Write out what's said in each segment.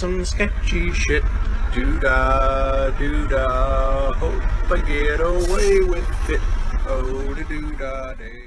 some sketchy shit. Doo-dah, doo-dah, hope I get away with it. Oh, da doo-dah day.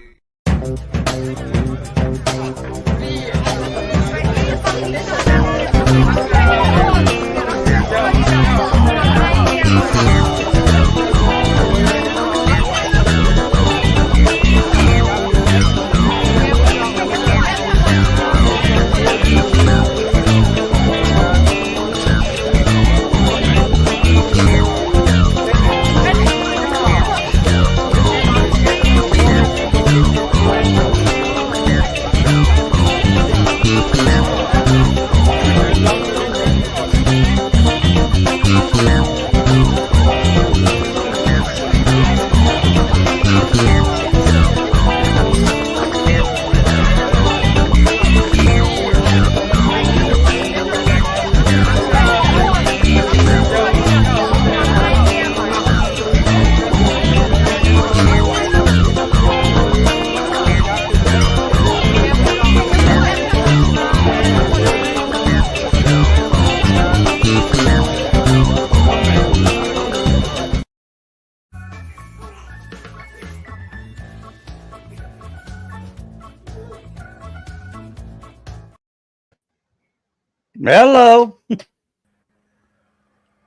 Hello.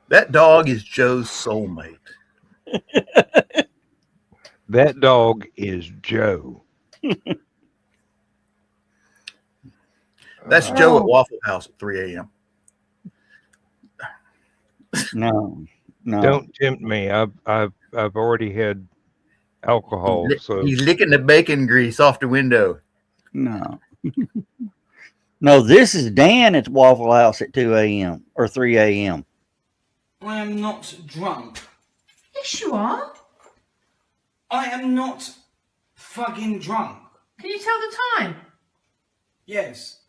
That dog is Joe's soulmate. That dog is Joe. That's Joe at Waffle House at 3 a.m. No. Don't tempt me. I've already had alcohol. So He's licking the bacon grease off the window. No. No, this is Dan at Waffle House at 2 a.m. or 3 a.m. I am not drunk. Yes, you are. I am not fucking drunk. Can you tell the time? Yes.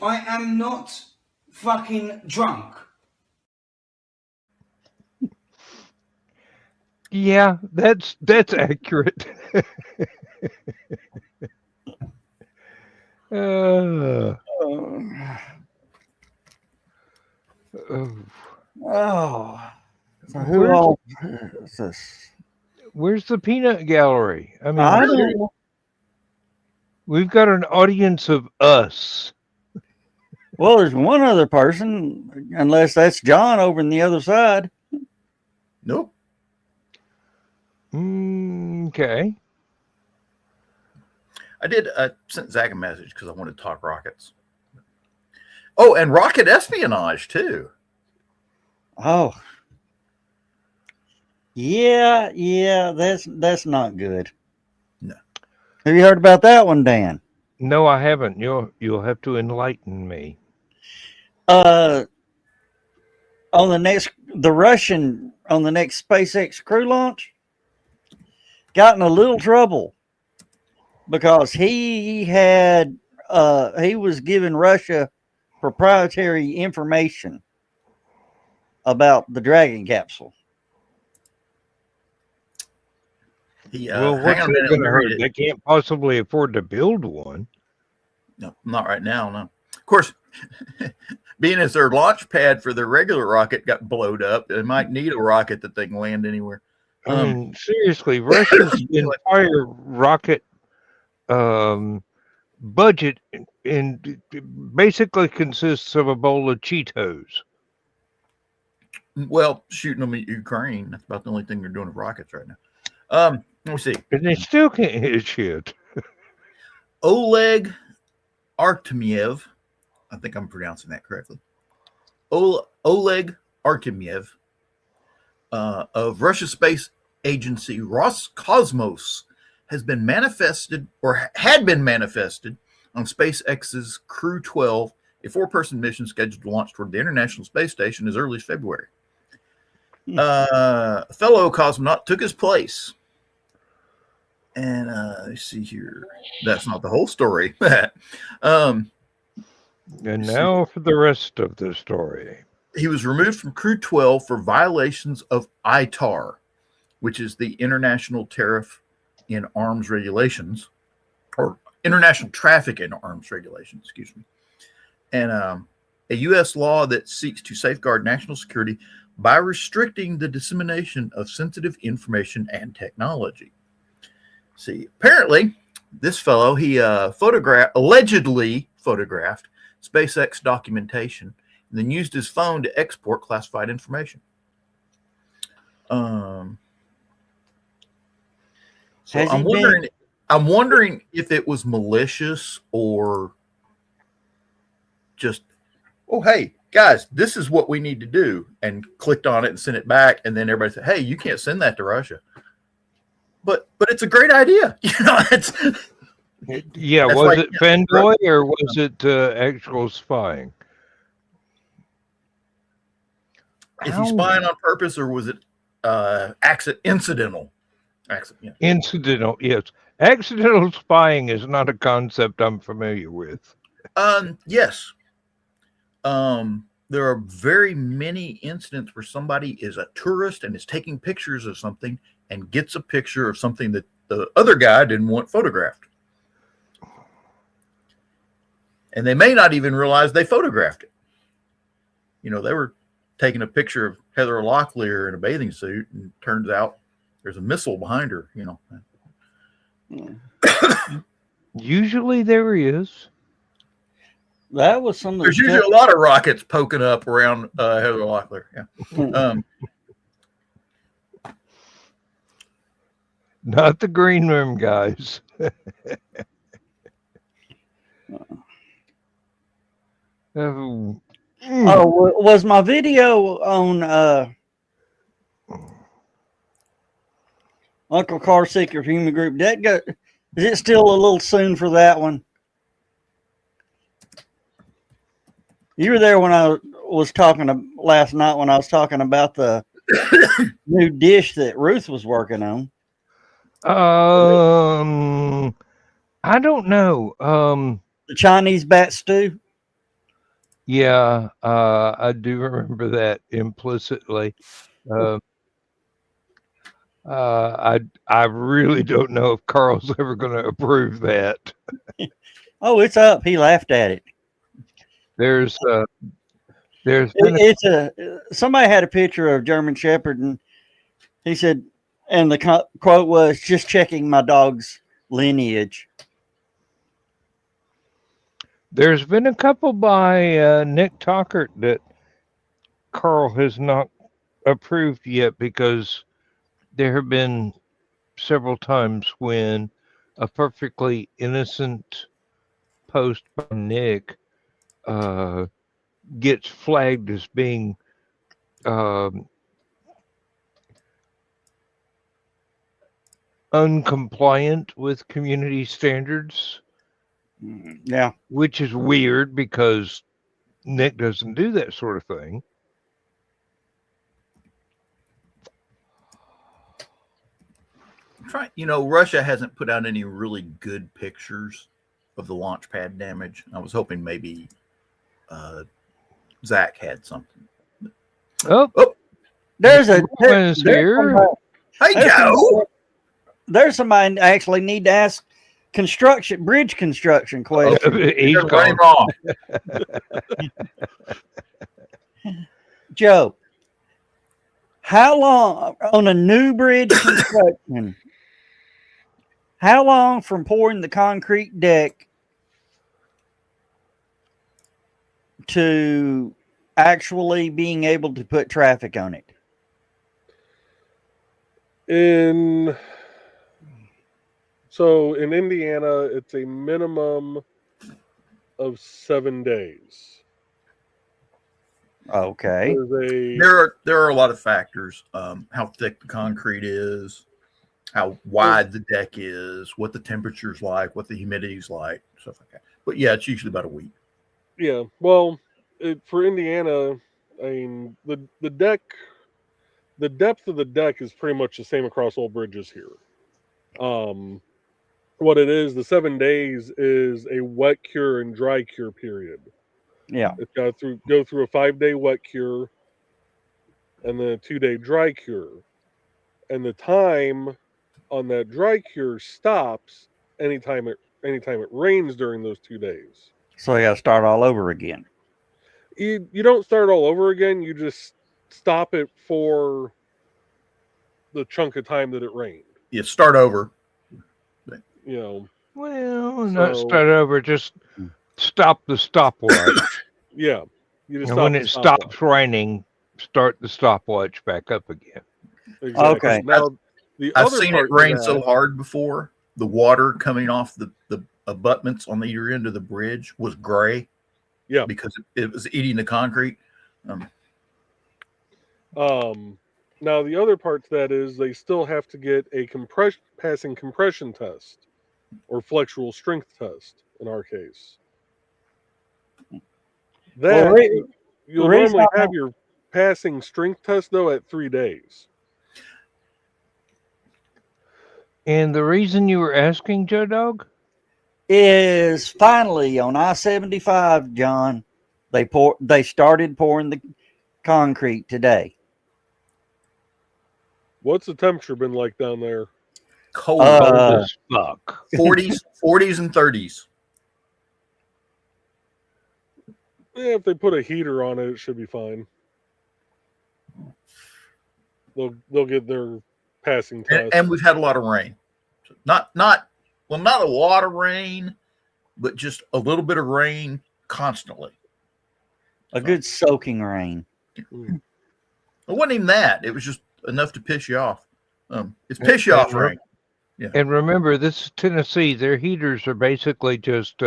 I am not fucking drunk. yeah, that's accurate. Oh. So who all is this? Where's the peanut gallery? I mean, I don't know. we've got an audience of us. Well, there's one other person, unless that's John over on the other side. Nope. Okay. I did sent Zach a message because I wanted to talk rockets. Oh, and rocket espionage too. Oh. Yeah, that's not good. No. Have you heard about that one, Dan? No, I haven't. You'll have to enlighten me. On the next SpaceX crew launch, got in a little trouble because he was giving Russia proprietary information about the Dragon capsule. Well, what's that going to hurt? They can't possibly afford to build one. No, not right now. No. Of course, being as their launch pad for their regular rocket got blowed up, they might need a rocket that they can land anywhere. I mean, seriously, Russia's entire rocket budget basically consists of a bowl of Cheetos. Well, shooting them at Ukraine. That's about the only thing they're doing with rockets right now. Let me see. And they still can't hit shit. Oleg Artemyev. I think I'm pronouncing that correctly. Oleg Artemyev of Russia's space agency Roscosmos had been manifested on SpaceX's Crew 12, a 4-person mission scheduled to launch toward the International Space Station as early as February. A fellow cosmonaut took his place. And let's see here. That's not the whole story. And now for the rest of the story. He was removed from Crew 12 for violations of ITAR, which is the International Tariff in Arms Regulations, or International Traffic in Arms Regulations, excuse me. and a U.S. law that seeks to safeguard national security by restricting the dissemination of sensitive information and technology. See, apparently, this fellow, he allegedly photographed SpaceX documentation and then used his phone to export classified information. So I'm wondering if it was malicious or just, oh, hey, guys, this is what we need to do, and clicked on it and sent it back, and then everybody said, hey, you can't send that to Russia. But it's a great idea. It's yeah. Was it fanboy or was it actual spying? Is he spying on purpose or was it incidental? Accident. Yeah. Incidental, yes. Accidental spying is not a concept I'm familiar with. Yes. There are very many incidents where somebody is a tourist and is taking pictures of something and gets a picture of something that the other guy didn't want photographed. And they may not even realize they photographed it. They were taking a picture of Heather Locklear in a bathing suit, and it turns out there's a missile behind her, Usually there is. That was some of the There's usually a lot of rockets poking up around Heather Locklear. Yeah. Not the green room guys. Was my video on Uncle Car Seeker Human Group? Is it still a little soon for that one? You were there when I was talking last night when I was talking about the new dish that Ruth was working on. I don't know. The Chinese bat stew. Yeah, I do remember that implicitly. I really don't know if Carl's ever going to approve that. Oh, it's up. He laughed at it. Somebody had a picture of German Shepherd, and he said, and the quote was, "Just checking my dog's lineage." There's been a couple by Nick Talkert that Carl has not approved yet, because there have been several times when a perfectly innocent post by Nick gets flagged as being uncompliant with community standards. Yeah. Which is weird because Nick doesn't do that sort of thing. Russia hasn't put out any really good pictures of the launch pad damage. I was hoping maybe Zach had something. Oh, there's here. Hey, Joe. There's somebody I actually need to ask bridge construction question. He's going wrong. Joe, how long on a new bridge construction? How long from pouring the concrete deck to actually being able to put traffic on it? So in Indiana, it's a minimum of 7 days. Okay. There are a lot of factors. How thick the concrete is, how wide the deck is, what the temperature's like, what the humidity's like, stuff like that. But yeah, it's usually about a week. Yeah. Well, for Indiana, I mean, the depth of the deck is pretty much the same across all bridges here. What it is, the 7 days is a wet cure and dry cure period. Yeah. It's got to go through a 5-day wet cure and then a 2-day dry cure. And the time on that dry cure stops anytime it rains during those 2 days. So they got to start all over again. You don't start all over again. You just stop it for the chunk of time that it rained. You start over. You know. Well, not So- start over. Just stop the stopwatch. Yeah. You just And when the it stopwatch. stops raining, start the stopwatch back up again. Exactly. Okay. Now, the I've other seen part it to rain that- so hard before. The water coming off the abutments on either end of the bridge was gray. Yeah. Because it was eating the concrete. Now the other part to that is they still have to get a passing compression test or flexural strength test in our case. That Well, you'll reason normally I'm have your passing strength test though at 3 days. And the reason you were asking, Joe Dog? is finally on I-75, John. They started pouring the concrete today. What's the temperature been like down there? Cold. Cold as fuck. 40s and 30s. If they put a heater on it, it should be fine. They'll get their passing test. And we've had a lot of rain. Not a lot of rain, but just a little bit of rain constantly. A good soaking rain. It wasn't even that. It was just enough to piss you off. It's piss you off rain. Yeah. And remember, this is Tennessee. Their heaters are basically just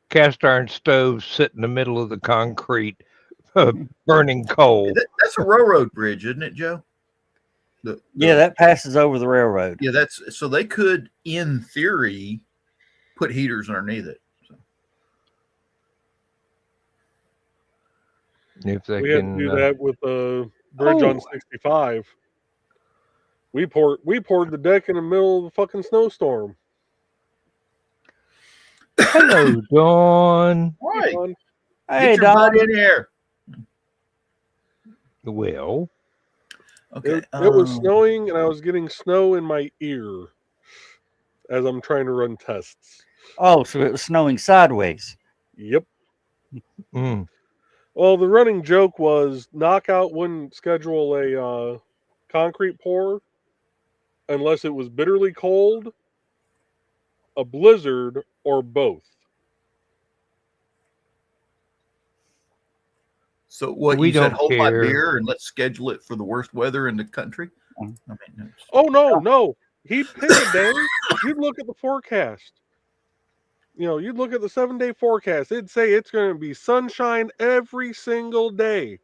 cast iron stoves sit in the middle of the concrete, burning coal. That's a railroad bridge, isn't it, Joe? Yeah, that passes over the railroad. Yeah, so they could, in theory, put heaters underneath it. So. If they We had can to do that with the bridge on 65. We poured the deck in the middle of the fucking snowstorm. Hello, Dawn. Right. Hey, Get your butt Don. in here. Well, Okay. It was snowing, and I was getting snow in my ear as I'm trying to run tests. Oh, so it was snowing sideways. Yep. mm, Well, the running joke was Knockout wouldn't schedule a concrete pour unless it was bitterly cold, a blizzard, or both. So what We you said, don't hold my care. beer and let's schedule it for the worst weather in the country? I mean, Oh no. He'd pick a day. You'd look at the forecast. You'd look at the 7-day forecast. It'd say it's going to be sunshine every single day.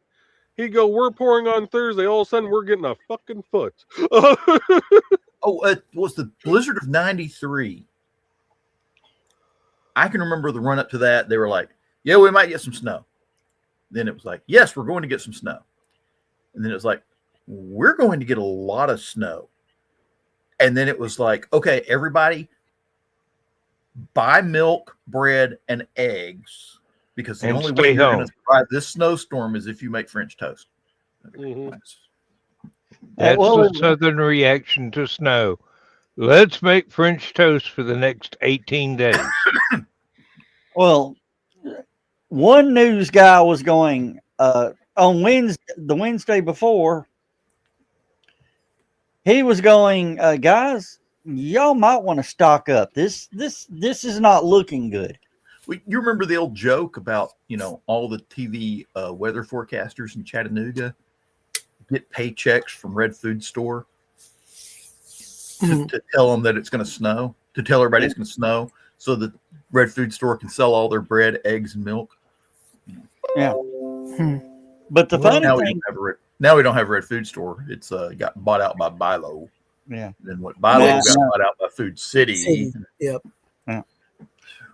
He'd go, we're pouring on Thursday. All of a sudden, we're getting a fucking foot. it was the blizzard of 93. I can remember the run up to that. They were like, yeah, we might get some snow. Then it was like, yes, we're going to get some snow. And then it was like, we're going to get a lot of snow. And then it was like, okay, everybody buy milk, bread, and eggs because the And only stay way you're home. going to survive this snowstorm is if you make French toast. Mhm. that's well- the southern reaction to snow. Let's make French toast for the next 18 days. Well, one news guy was going on the Wednesday before. He was going, guys, y'all might want to stock up. This is not looking good. You remember the old joke about, all the TV weather forecasters in Chattanooga get paychecks from Red Food Store to tell them that it's going to snow, to tell everybody it's going to snow so that Red Food Store can sell all their bread, eggs, and milk. Yeah. But the funny Now we thing, don't have Red Food Store. It's got bought out by Bilo. yeah. Then what Bilo Yeah. got bought out by Food City. Yep.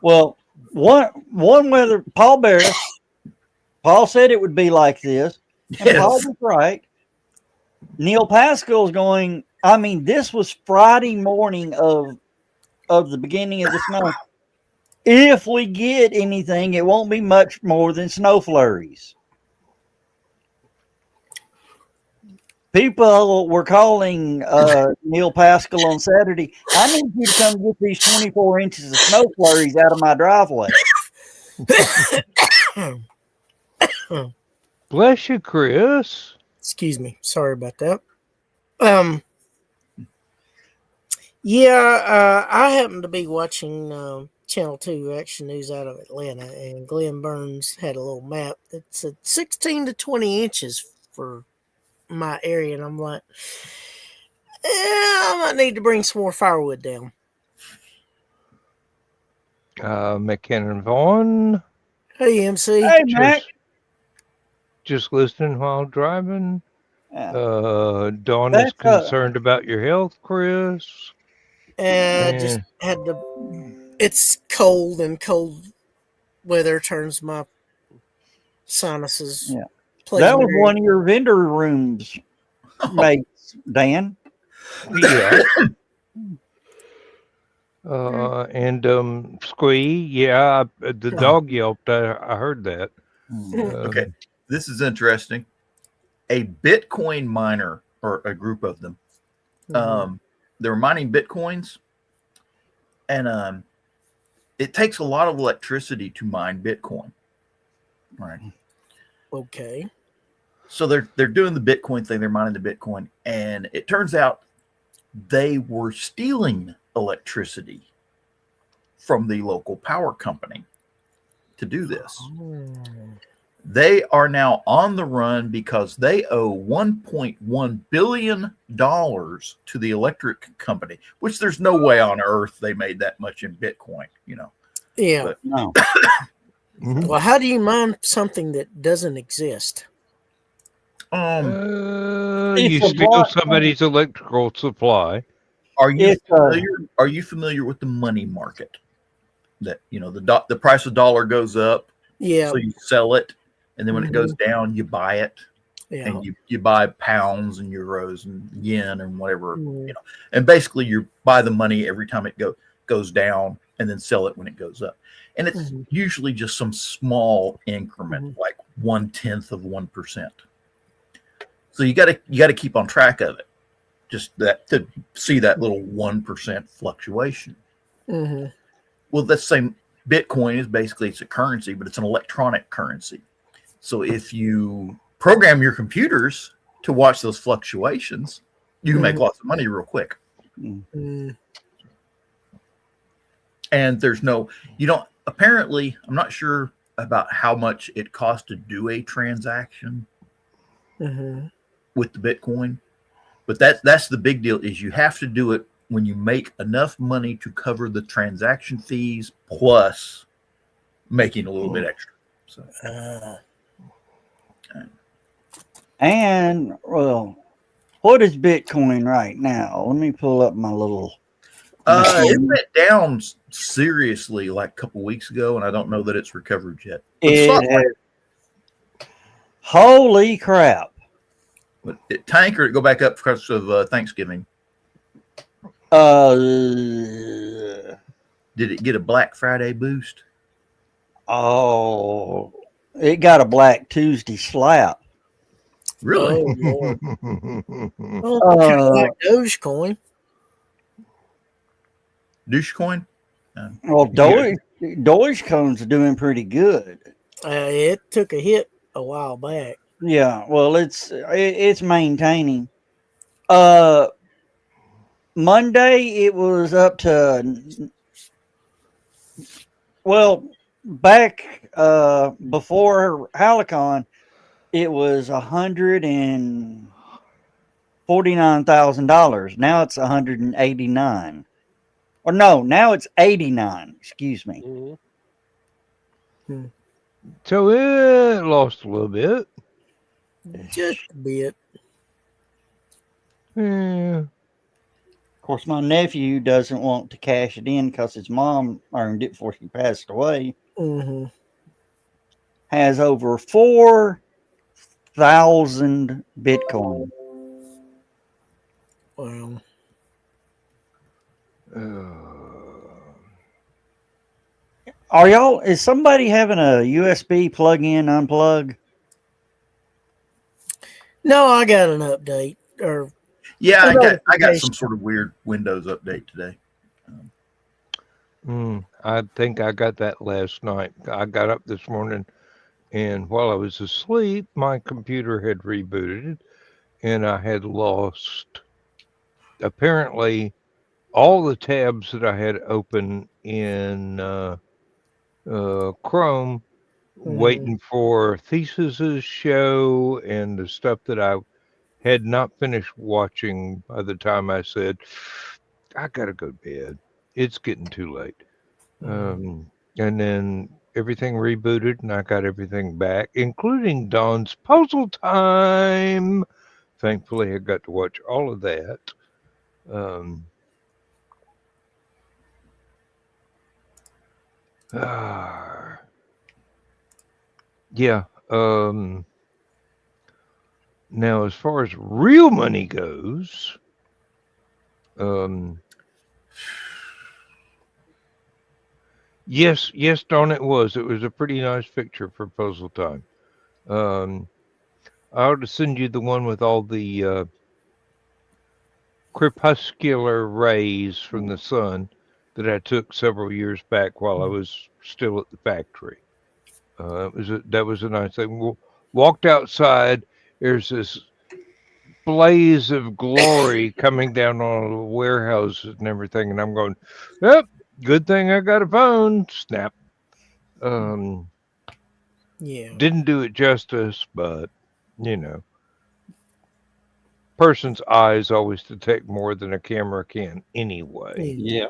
Well, one weather, Paul said it would be like this. And Paul Yes. was right. Neil Pascal's going, this was Friday morning of the beginning of the snow. If we get anything, it won't be much more than snow flurries. People were calling Neil Pascal on Saturday. I need you to come get these 24 inches of snow flurries out of my driveway. Bless you, Chris. Excuse me. Sorry about that. Yeah, I happen to be watching Channel 2 Action News out of Atlanta, and Glenn Burns had a little map that said 16 to 20 inches for my area, and I'm like, I might need to bring some more firewood down. McKinnon Vaughn. Hey, MC. Hey, Mac. Just listening while driving. Yeah. Dawn is concerned about your health, Chris. I just had to. It's cold, and cold weather turns my sinuses. Yeah. plays That was me. one of your vendor rooms, mates, Dan. Yeah. And Squee, yeah, the dog yelped. I heard that. Okay, this is interesting. A Bitcoin miner, or a group of them, they're mining Bitcoins, and it takes a lot of electricity to mine Bitcoin. Right. Okay. So they're doing the Bitcoin thing. They're mining the Bitcoin, and it turns out they were stealing electricity from the local power company to do this. They are now on the run because they owe $1.1 billion to the electric company, which there's no way on earth they made that much in Bitcoin, you know. Yeah. But, No. Well, how do you mine something that doesn't exist? You steal somebody's electrical supply. Are you familiar with the money market? That, you know, the price of dollar goes up, Yeah. so you sell it, and then when it goes down, you buy it. Yeah. And you buy pounds and euros and yen and whatever, you know. And basically you buy the money every time it goes down, and then sell it when it goes up. And it's usually just some small increment, like 1/10 of 1%. So you gotta keep on track of it. Just that to see that little 1% fluctuation. Well, the same Bitcoin is basically, it's a currency, but it's an electronic currency. So if you program your computers to watch those fluctuations, you can make lots of money real quick. And apparently, I'm not sure about how much it costs to do a transaction with the Bitcoin, but that's the big deal, is you have to do it when you make enough money to cover the transaction fees plus making a little bit extra. So. And, well, what is Bitcoin right now? Let me pull up my little. It went down seriously like a couple weeks ago, and I don't know that it's recovered yet. Holy crap. But it tanked or it go back up because of Thanksgiving? Did it get a Black Friday boost? Oh, it got a Black Tuesday slap. Really? Oh, kind of like Dogecoin. Dogecoin? Well, Dogecoin's doing pretty good. It took a hit a while back. Yeah, well, it's maintaining. Monday it was up to, well, back before Halicon, it was $149,000. Now it's 189. Or no, now it's 89. Excuse me. So it lost a little bit. Just a bit. Yeah. Of course, my nephew doesn't want to cash it in because his mom earned it before she passed away. Has over 4,000 Bitcoin. Wow. Is somebody having a USB plug-in unplug? No, I got an update. Yeah, I got some sort of weird Windows update today. I think I got that last night. I got up this morning, and while I was asleep, my computer had rebooted, and I had lost apparently all the tabs that I had open in Chrome, waiting for theses show and the stuff that I had not finished watching by the time I said, I gotta go to bed. It's getting too late. And then everything rebooted and I got everything back, including Dawn's puzzle time. Thankfully, I got to watch all of that. Yeah. Now, as far as real money goes, yes, Dawn, it was. It was a pretty nice picture for puzzle time. I ought to send you the one with all the crepuscular rays from the sun that I took several years back while I was still at the factory. That was a nice thing. Walked outside. There's this blaze of glory coming down on the warehouses and everything, and I'm going, "Yep, good thing I got a phone." Snap. Yeah. Didn't do it justice, but person's eyes always detect more than a camera can anyway. Yeah.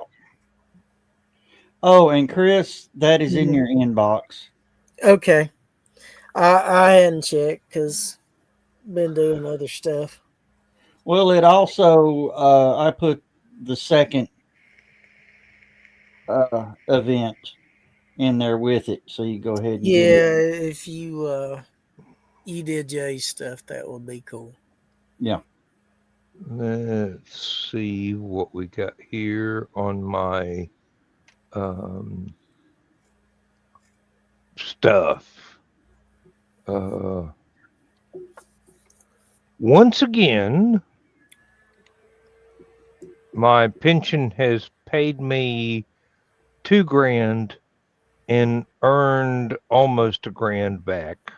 Oh, and Chris, that is in your inbox. Okay. I hadn't checked because been doing other stuff. Well, it also I put the second event in there with it, so you go ahead and get it. If you did Jay's stuff, that would be cool. Yeah. Let's see what we got here on my stuff. Once again, my pension has paid me $2,000 and earned almost $1,000 back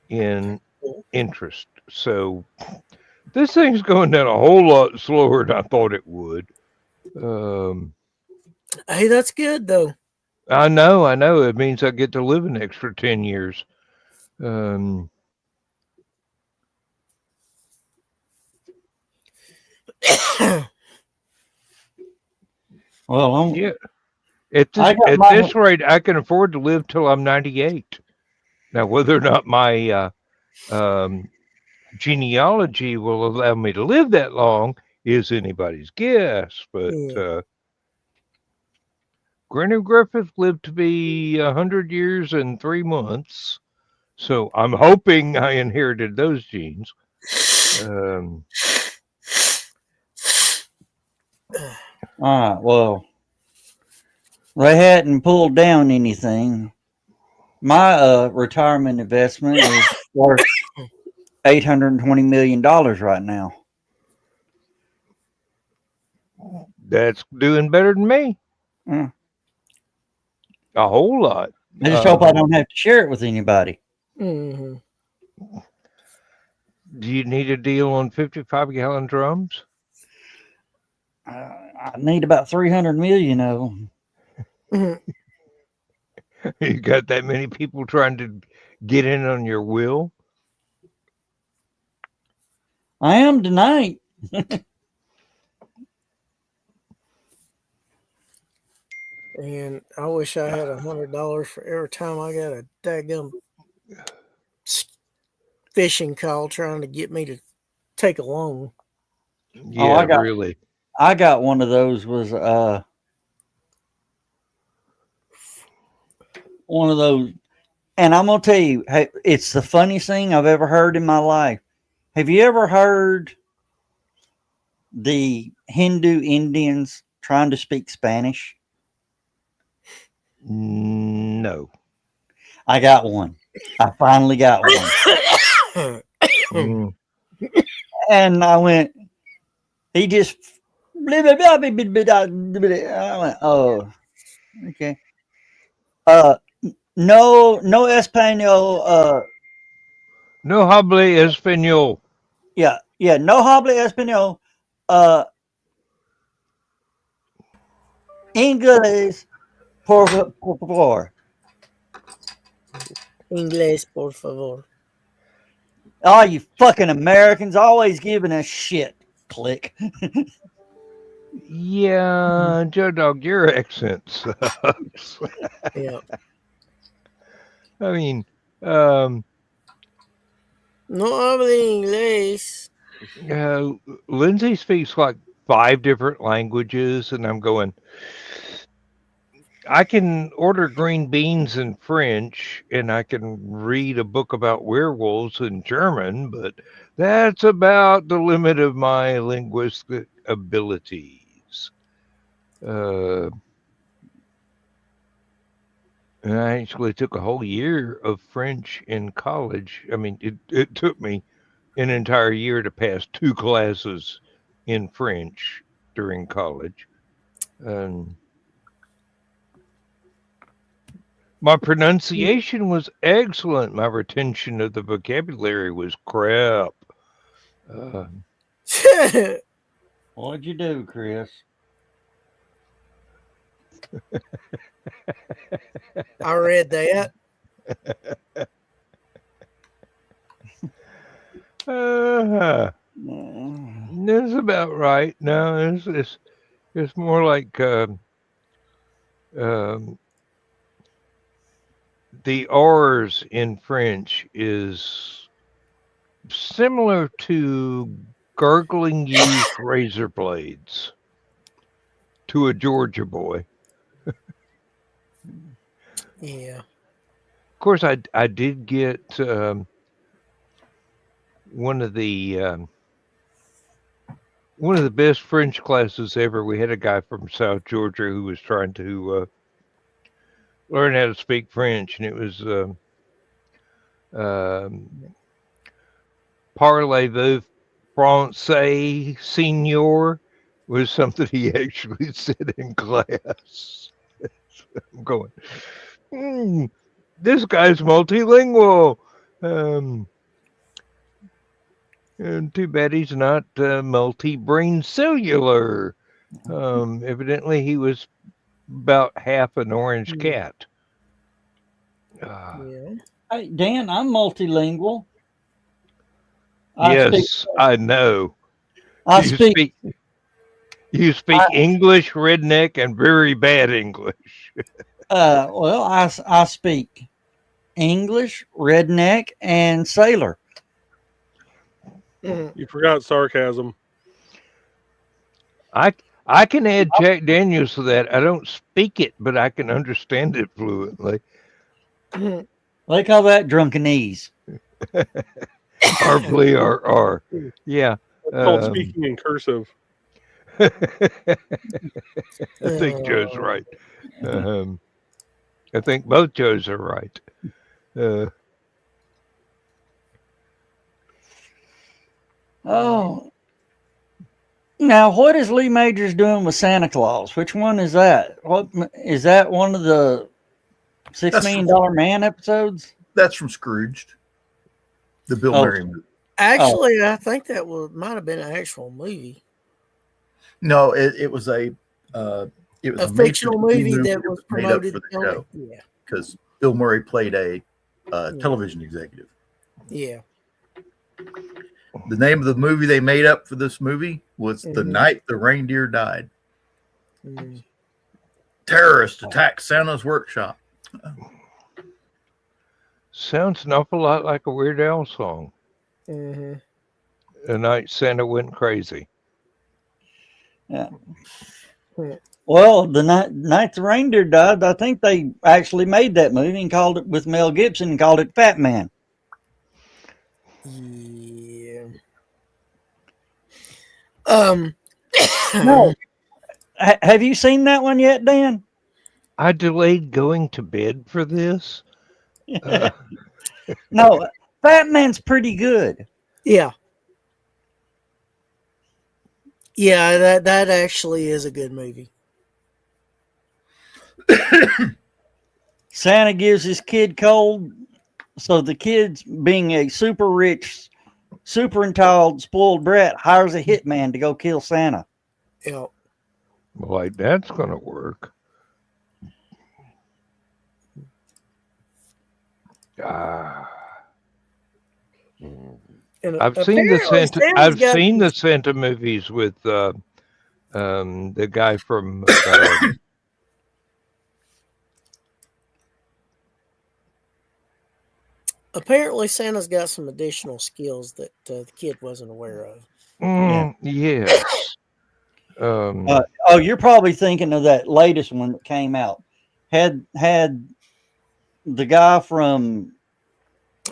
in interest. So this thing's going down a whole lot slower than I thought it would. Hey, that's good though. I know. It means I get to live an extra 10 years. Well, yeah. At this rate, I can afford to live till I'm 98. Now, whether or not my genealogy will allow me to live that long is anybody's guess. But Granny Griffith lived to be 100 years and 3 months. So I'm hoping I inherited those genes. All right. Well, they hadn't pulled down anything. My retirement investment is worth $820 million right now. That's doing better than me. A whole lot. I just hope I don't have to share it with anybody. Mm-hmm. Do you need a deal on 55-gallon drums? I need about 300 million of them. You got that many people trying to get in on your will? I am tonight. And I wish I had $100 for every time I got a daggum fishing call trying to get me to take a loan. Yeah, really. I got one of those. Was one of those, and I'm gonna tell you, hey, it's the funniest thing I've ever heard in my life. Have you ever heard the Hindu Indians trying to speak Spanish? No. I got one. I finally got one. And I went, he just went, oh, okay. No Espanol. No hable español. Yeah, no hable Espanol. Inglés, por favor. Inglés, por favor. Oh, you fucking Americans always giving us shit. Click. Yeah, Joe Dog, your accent sucks. Yeah. I mean, No hablo inglés. Lindsay speaks like 5 different languages, and I'm going, I can order green beans in French, and I can read a book about werewolves in German, but that's about the limit of my linguistic abilities. And I actually took a whole year of French in college. I mean, it took me an entire year to pass 2 classes in French during college. And my pronunciation was excellent. My retention of the vocabulary was crap. What'd you do, Chris? I read that. That's about right. No, it's more like the R's in French is similar to gargling used razor blades to a Georgia boy. Yeah. Of course, I did get one of the best French classes ever. We had a guy from South Georgia who was trying to learn how to speak French, and it was parlez-vous français, senior, was something he actually said in class. I'm going, this guy's multilingual. And too bad he's not multi-brain cellular. Evidently, he was about half an orange cat. Yeah. Hey, Dan, I'm multilingual. Yes, I know. I speak. You speak English, redneck, and very bad English. Well, I speak English, redneck, and sailor. You forgot sarcasm. I can add Jack Daniels to that. I don't speak it, but I can understand it fluently. They call that drunkenese. R. Yeah. It's called speaking in cursive. I think Joe's right. I think both Joes are right. Oh. Now, what is Lee Majors doing with Santa Claus? Which one is that? What is that? One of the $6 Million Man episodes? That's from Scrooged, the Bill Murray movie. Actually, I think that might have been an actual movie. No, it was a fictional movie that was made promoted up for the show. Yeah, because Bill Murray played a television executive. yeah. The name of the movie they made up for this movie was The Night the Reindeer Died. Terrorists attacked Santa's workshop. Sounds an awful lot like a Weird Al song. Mm-hmm. The Night Santa Went Crazy. Yeah. Well, the night the reindeer died, I think they actually made that movie and called it with Mel Gibson and called it Fat Man. Yeah. No. Have you seen that one yet, Dan? I delayed going to bed for this. No, Fat Man's pretty good. Yeah. Yeah, that actually is a good movie. Santa gives his kid cold, so the kid's being a super rich, super entitled, spoiled brat hires a hitman to go kill Santa. Yeah. Like that's gonna work. Ah. And I've seen the apparently Santa. Santa's I've got seen the some- Santa movies with the guy from apparently Santa's got some additional skills that the kid wasn't aware of. yes. Oh, you're probably thinking of that latest one that came out. Had the guy from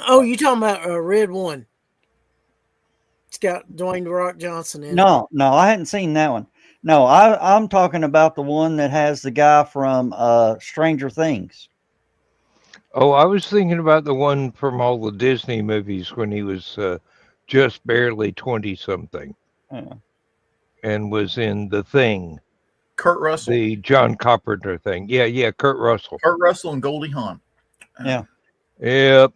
Oh, you talking about Red One? It's got Dwayne The Rock Johnson in it. no, I hadn't seen that one. No, I'm talking about the one that has the guy from Stranger Things. Oh, I was thinking about the one from all the Disney movies when he was just barely 20 something Yeah. and was in The Thing, Kurt Russell. the John Carpenter thing. Yeah, Kurt Russell. Kurt Russell and Goldie Hawn. Yeah. Yep.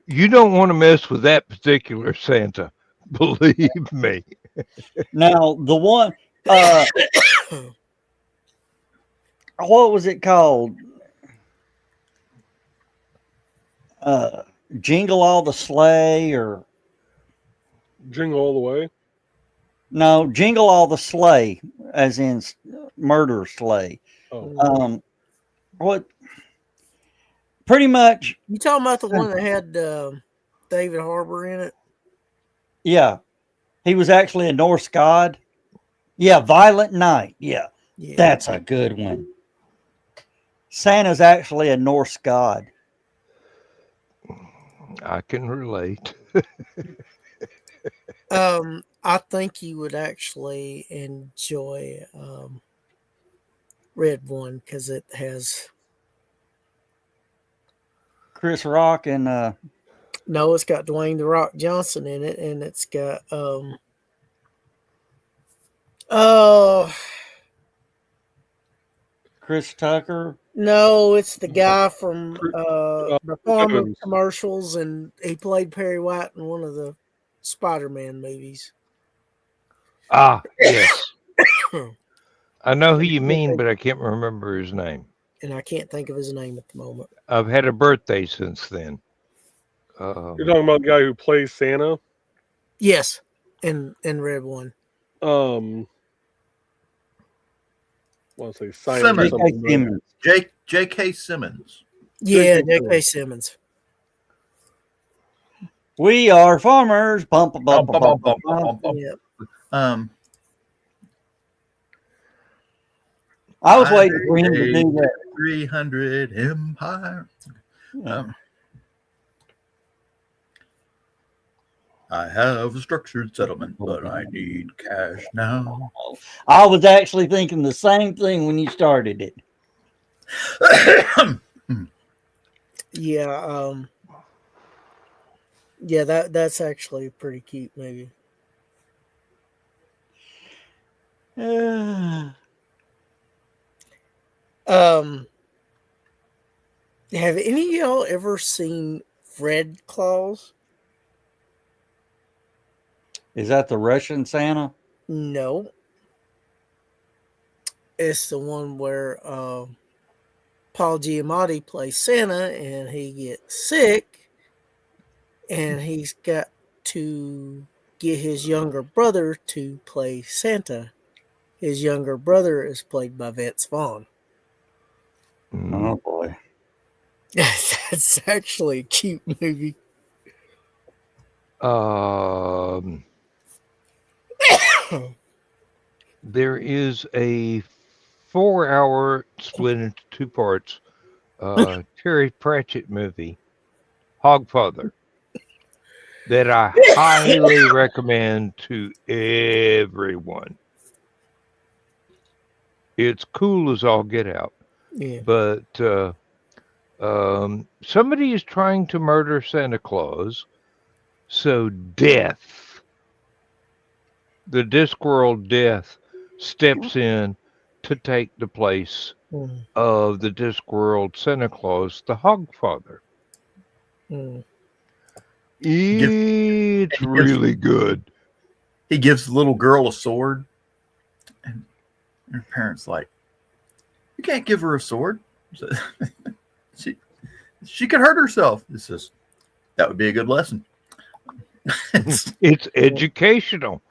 You don't want to mess with that particular Santa. Believe me. Now the one, what was it called? Jingle All the Sleigh, or Jingle All the Way. no, Jingle All the Sleigh, as in murder sleigh. Oh. What? Pretty much, You talking about the one that had David Harbour in it? yeah. He was actually a Norse god. Yeah, Violent Night. Yeah, Yeah. that's a good one. Santa's actually a Norse god. I can relate. I think you would actually enjoy Red One because it has Chris Rock and no, it's got Dwayne The Rock Johnson in it, and it's got Chris Tucker. no, it's the guy from the Farmer Evans. commercials, and he played Perry White in one of the Spider-Man movies. Ah, yes. I know who you mean, but I can't remember his name. And I can't think of his name at the moment. I've had a birthday since then. You're talking about the guy who plays Santa? Yes, in Red One. I want to say Simon or Simmons. something. but- Simmons. J.K. Simmons. Yeah, J.K. J.K. Simmons. We are farmers. Bump, bump, bump, bump, bump, bump. Yeah. I was waiting for him to do that. 300 Empire. I have a structured settlement, but I need cash now. I was actually thinking the same thing when you started it. Yeah, yeah, that's actually a pretty cute movie. Have any of y'all ever seen Fred Claus? Is that the Russian Santa? No. It's the one where Paul Giamatti plays Santa and he gets sick and he's got to get his younger brother to play Santa. His younger brother is played by Vince Vaughn. Oh boy. That's actually a cute movie. There is a 4-hour split into two parts Terry Pratchett movie, Hogfather, that I highly recommend to everyone. It's cool as all get out. Yeah. But somebody is trying to murder Santa Claus, so death the Discworld Death steps in to take the place Mm, of the Discworld Santa Claus, the Hogfather. mm. Gives, It's he gives really good. he gives the little girl a sword, and her parents like, you can't give her a sword. So, she could hurt herself. He says that would be a good lesson. It's educational.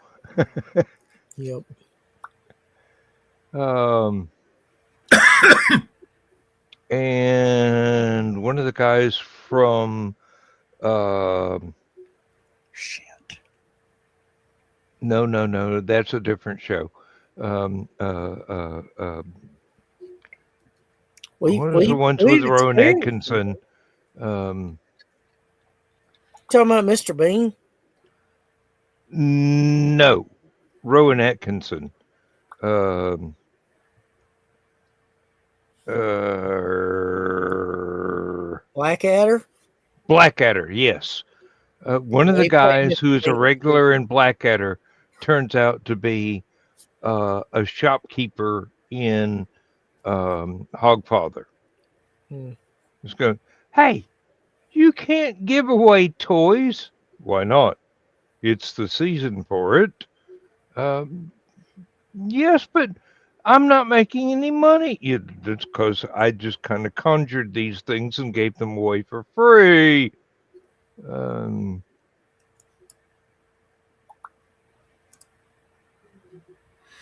Yep. And one of the guys from Shit. no, that's a different show. One of the ones with we've Rowan experienced it. Atkinson. Talking about Mr. Bean. No, Rowan Atkinson. Um, Blackadder. Blackadder, yes. One of the They play guys Mr. who is a Bean. regular in Blackadder turns out to be a shopkeeper in Hogfather. Hmm. He's going, hey, you can't give away toys. Why not? It's the season for it. Yes, but I'm not making any money. It's because I just kind of conjured these things and gave them away for free.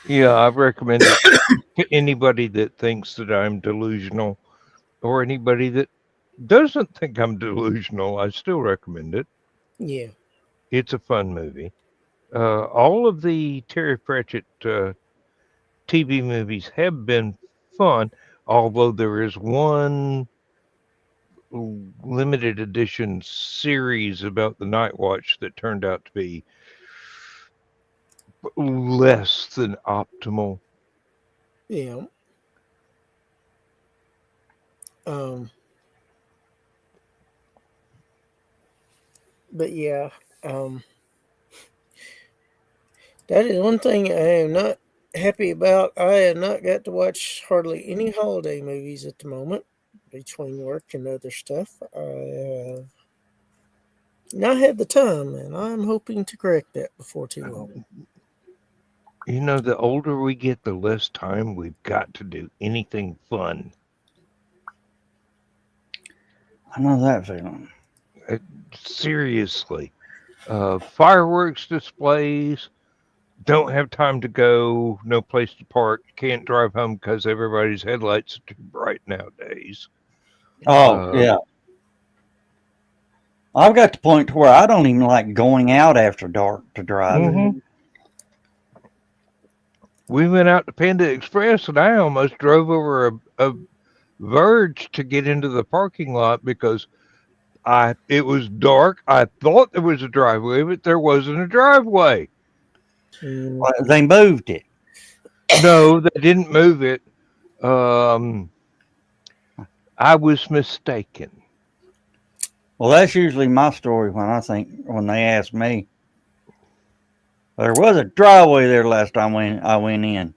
Yeah, I recommend it to anybody that thinks that I'm delusional or anybody that doesn't think I'm delusional. I still recommend it. Yeah. It's a fun movie. All of the Terry Pratchett TV movies have been fun, although there is one limited edition series about the Night Watch that turned out to be less than optimal. Yeah. But yeah, that is one thing I am not happy about. I have not got to watch hardly any holiday movies at the moment between work and other stuff. I have not had the time, and I'm hoping to correct that before too long. You know, the older we get, the less time we've got to do anything fun. I know that feeling. Seriously. Fireworks displays, don't have time to go, no place to park, can't drive home because everybody's headlights are too bright nowadays. Oh, yeah. I've got to the point to where I don't even like going out after dark to drive. Mm-hmm. We went out to Panda Express and I almost drove over a verge to get into the parking lot because it was dark. I thought there was a driveway, but there wasn't a driveway. Well, they moved it. No, they didn't move it. I was mistaken. Well, that's usually my story when they ask me. There was a driveway there last time I went in.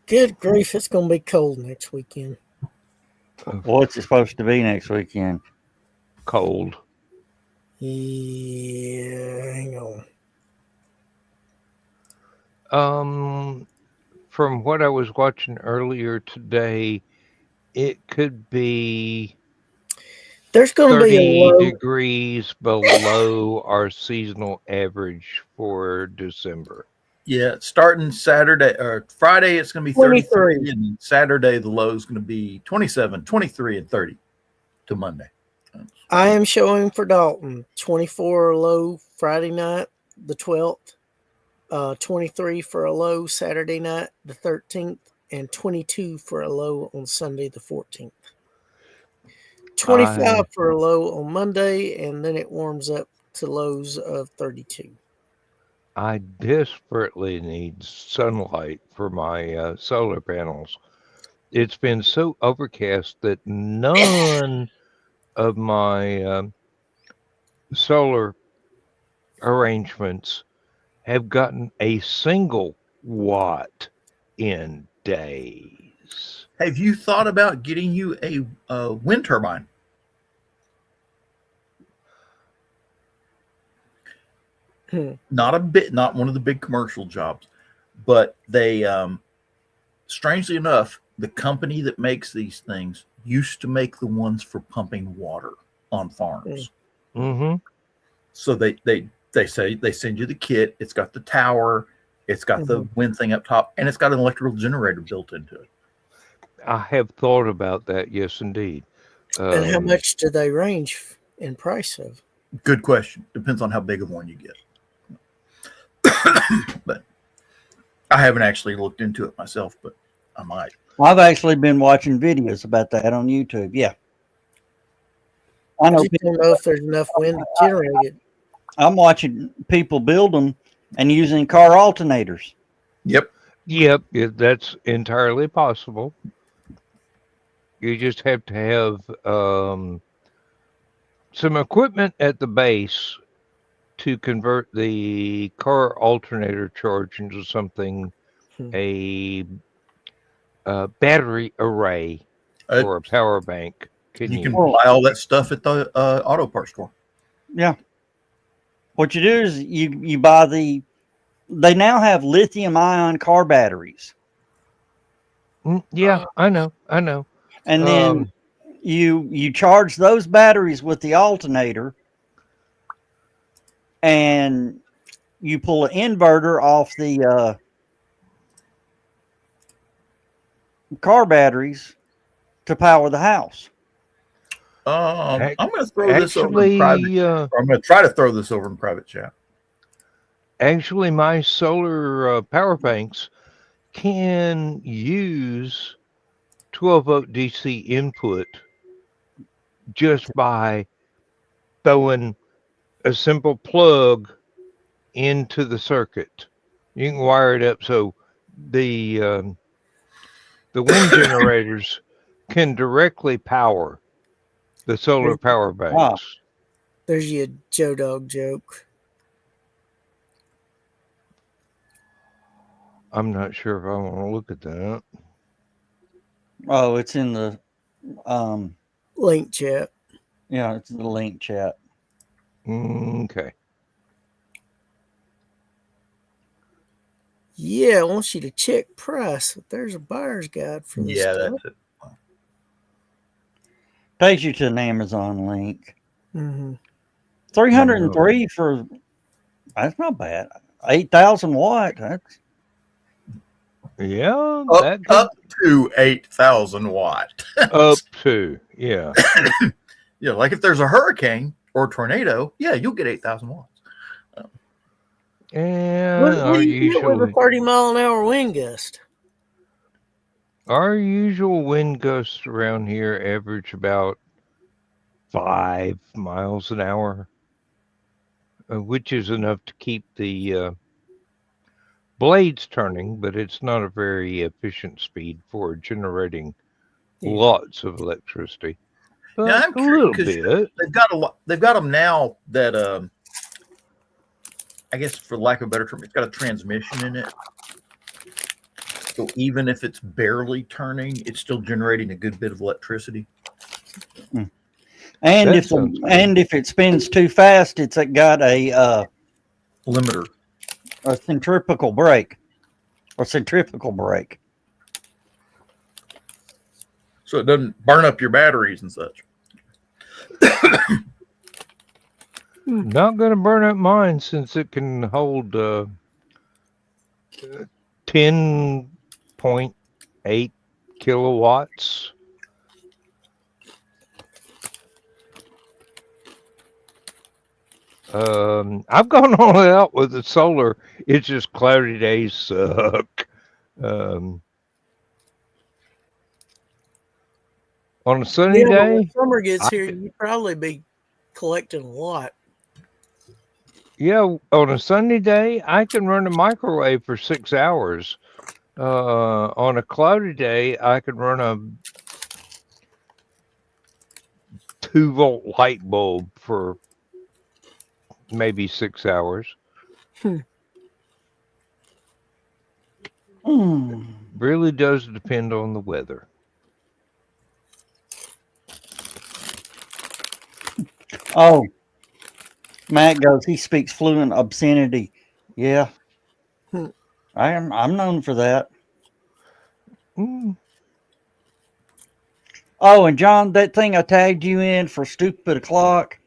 Good grief, it's going to be cold next weekend. What's it supposed to be next weekend? Cold. Yeah, hang on. From what I was watching earlier today, it could be there's going to be a low degrees below our seasonal average for December. Yeah, starting Saturday or Friday, it's going to be 33, and Saturday the low is going to be 27, 23, and 30 to Monday. I am showing for Dalton 24 low Friday night, the 12th, 23 for a low Saturday night, the 13th, and 22 for a low on Sunday, the 14th. 25 for a low on Monday, and then it warms up to lows of 32. I desperately need sunlight for my solar panels. It's been so overcast that none of my solar arrangements have gotten a single watt in days. Have you thought about getting you a wind turbine? Not one of the big commercial jobs, but they, strangely enough, the company that makes these things used to make the ones for pumping water on farms. Mm-hmm. So they say they send you the kit. It's got the tower, it's got the wind thing up top, and it's got an electrical generator built into it. I have thought about that. Yes, indeed. And how much do they range in price of? Good question. Depends on how big of one you get. But I haven't actually looked into it myself, but I might. I've actually been watching videos about that on YouTube. Yeah. I I know. just don't know if there's enough wind to generate it. I'm watching people build them and using car alternators. Yep. Yep, that's entirely possible. You just have to have some equipment at the base to convert the car alternator charge into something, a battery array or a power bank. You can buy all that stuff at the auto parts store. Yeah. What you do is you buy they now have lithium ion car batteries. Yeah, I know. And then you charge those batteries with the alternator, and you pull an inverter off the car batteries to power the house. I'm going to throw this over in private. I'm going to try to throw this over in private chat. Actually, my solar power banks can use 12-volt DC input just by throwing a simple plug into the circuit. You can wire it up so the wind generators can directly power the solar power banks. Wow. There's your Joe Dog joke. I'm not sure if I want to look at that. Oh, it's in the Link chat. Yeah, it's in the link chat. Okay. Yeah, I want you to check price. There's a buyer's guide for this stuff. That's it. Takes you to an Amazon link. Mm-hmm. 303 for, that's not bad. 8,000 watt. That's Yeah, up to 8,000 watt. Up to, yeah. Yeah, like if there's a hurricane or a tornado, yeah, you'll get 8,000 watts. And What do you get with a 30-mile-an-hour wind gust? Our usual wind gusts around here average about 5 miles an hour, which is enough to keep the blades turning, but it's not a very efficient speed for generating lots of electricity. But now, I'm a little curious, bit. They've got them now that I guess for lack of a better term, it's got a transmission in it. So even if it's barely turning, it's still generating a good bit of electricity. And if it spins too fast, it's got a limiter, a centrifugal brake, so it doesn't burn up your batteries and such. Not going to burn up mine since it can hold 10.8 kilowatts. I've gone all out with the solar. It's just cloudy days suck. On a sunny day, when summer gets here, you'd probably be collecting a lot. Yeah, on a sunny day, I can run a microwave for 6 hours. On a cloudy day, I can run a 2-volt light bulb for maybe 6 hours. really does depend on the weather. Oh, Matt goes, he speaks fluent obscenity. Yeah. Hmm. I'm known for that. Mm. Oh, and John, that thing I tagged you in for Stupid O'Clock,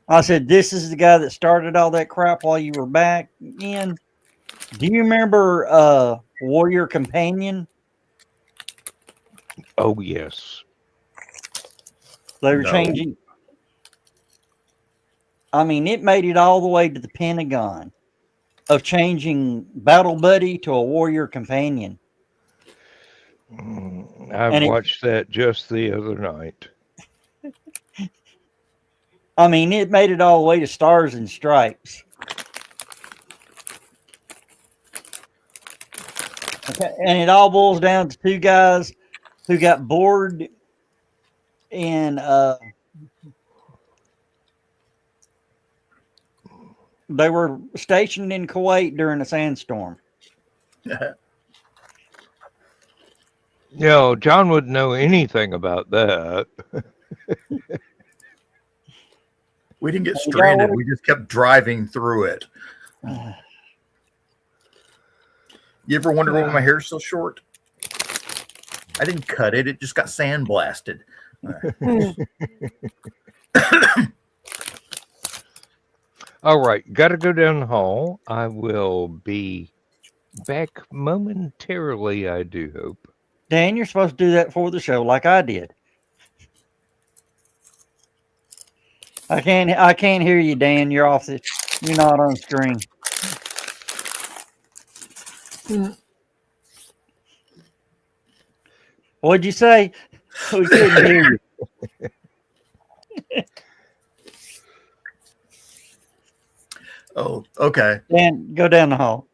I said, this is the guy that started all that crap while you were back in. Do you remember Warrior Companion? Oh, yes. They were No. changing. I mean, it made it all the way to the Pentagon of changing Battle Buddy to a Warrior Companion. I And it, watched that just the other night. I mean, it made it all the way to Stars and Stripes. Okay. And it all boils down to two guys who got bored in they were stationed in Kuwait during a sandstorm. No, John wouldn't know anything about that. We didn't get You got stranded. what- We just kept driving through it. You ever wonder why my hair's so short? I didn't cut it. It just got sandblasted. All right, got to go down the hall. I will be back momentarily, I do hope. Dan, you're supposed to do that for the show like I did. I can't hear you, Dan. You're off the you're not on screen. What'd you say? We couldn't hear you. Oh, okay. Dan, go down the hall.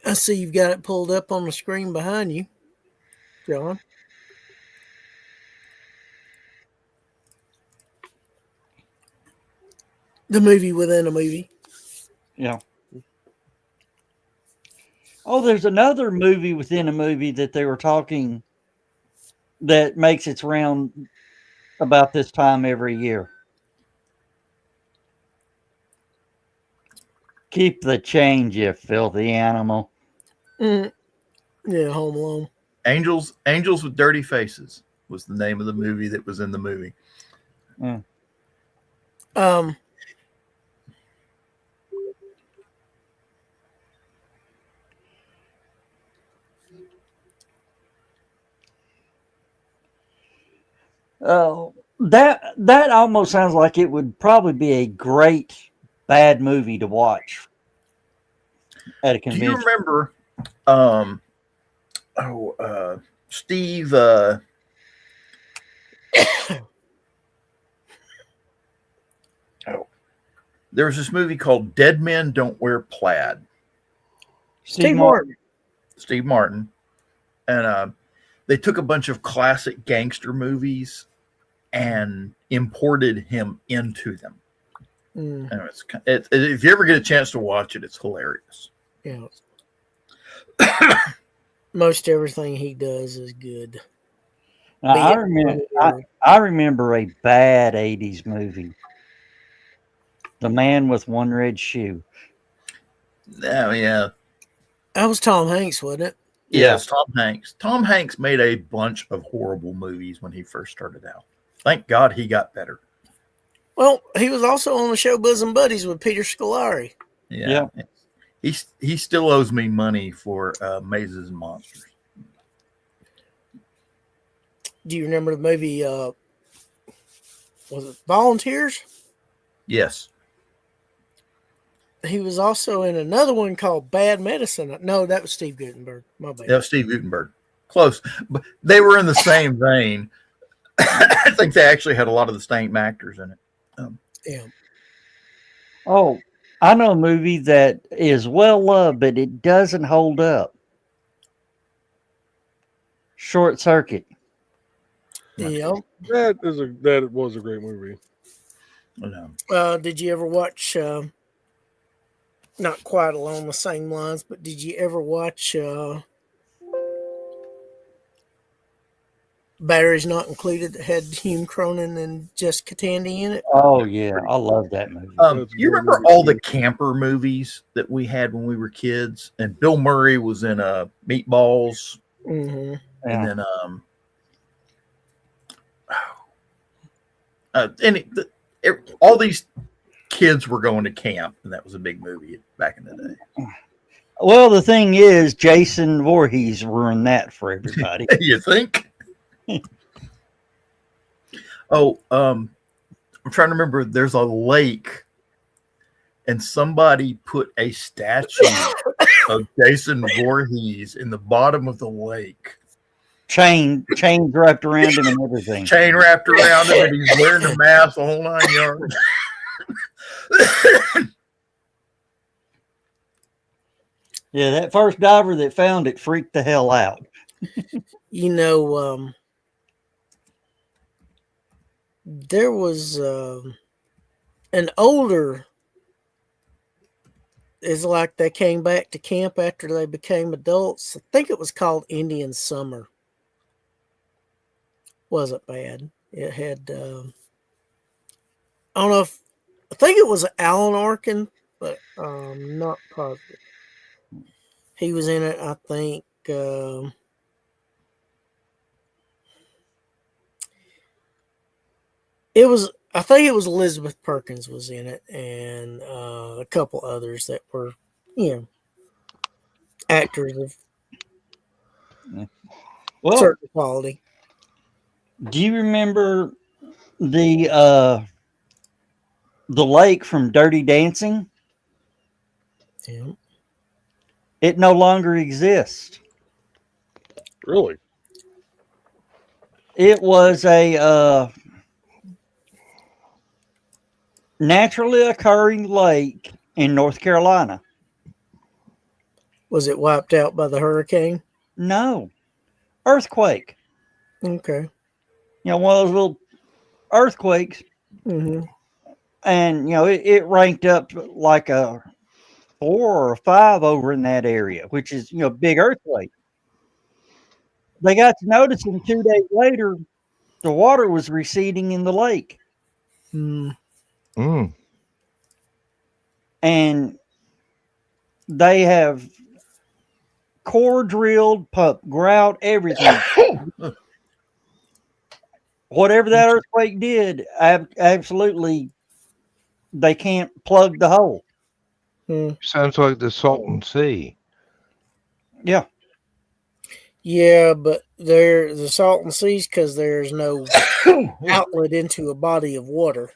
I see you've got it pulled up on the screen behind you, John. The movie within a movie. Yeah. Oh, there's another movie within a movie that they were talking that makes its round about this time every year. Keep the change, you filthy animal. Yeah, Home Alone. Angels with Dirty Faces was the name of the movie that was in the movie. Oh, that almost sounds like it would probably be a great bad movie to watch at a Do you convention. remember Steve there was this movie called Dead Men Don't Wear Plaid. Steve Martin. Steve Martin. And they took a bunch of classic gangster movies and imported him into them. And if you ever get a chance to watch it, it's hilarious. Yeah. Most everything he does is good. Now, I remember a bad 80s movie. The Man with One Red Shoe. Oh, yeah. That was Tom Hanks, wasn't it? Yes, Tom Hanks. Tom Hanks made a bunch of horrible movies when he first started out. Thank God he got better. Well, he was also on the show Bosom Buddies with Peter Scolari. Yeah. He still owes me money for Mazes and Monsters. Do you remember the movie, was it Volunteers? Yes. He was also in another one called Bad Medicine. No, that was Steve Guttenberg. My bad. That was Steve Guttenberg. Close. But they were in the same vein. I think they actually had a lot of the same actors in it. Yeah. Oh, I know a movie that is well loved, but it doesn't hold up. Short Circuit. Yeah. That was a great movie. No. Did you ever watch not quite along the same lines, but did you ever watch Batteries Not Included that had Hume Cronin and Jessica Tandy in it? Oh yeah, I love that movie. That's You a great remember movie, all the too. camper movies that we had when we were kids? And Bill Murray was in Meatballs, Mm-hmm. and Yeah. then all these kids were going to camp, and that was a big movie back in the day. Well, the thing is, Jason Voorhees ruined that for everybody. You think? I'm trying to remember. There's a lake, and somebody put a statue of Jason Voorhees in the bottom of the lake. Chains wrapped around him and everything. Chain wrapped around him, and he's wearing a mask, the whole 9 yards. Yeah, that first diver that found it freaked the hell out. You know, there was an older. It's like they came back to camp after they became adults. I think it was called Indian Summer. Wasn't bad. It had I don't know if I think it was Alan Arkin, but not positive. He was in it, I think. I think it was Elizabeth Perkins was in it, and a couple others that were, actors of Well, certain quality. do you remember the lake from Dirty Dancing? Yeah. It no longer exists. Really? It was a naturally occurring lake in North Carolina. Was it wiped out by the hurricane? No, earthquake. Okay. One of those little earthquakes, Mm-hmm. and it ranked up like a 4 or 5 over in that area, which is big earthquake. They got to noticing 2 days later the water was receding in the lake, and they have core drilled, pumped grout, everything. Whatever that earthquake did, absolutely, they can't plug the hole. Sounds like the Salton Sea. Yeah. Yeah, but the Salton Seas because there's no outlet into a body of water.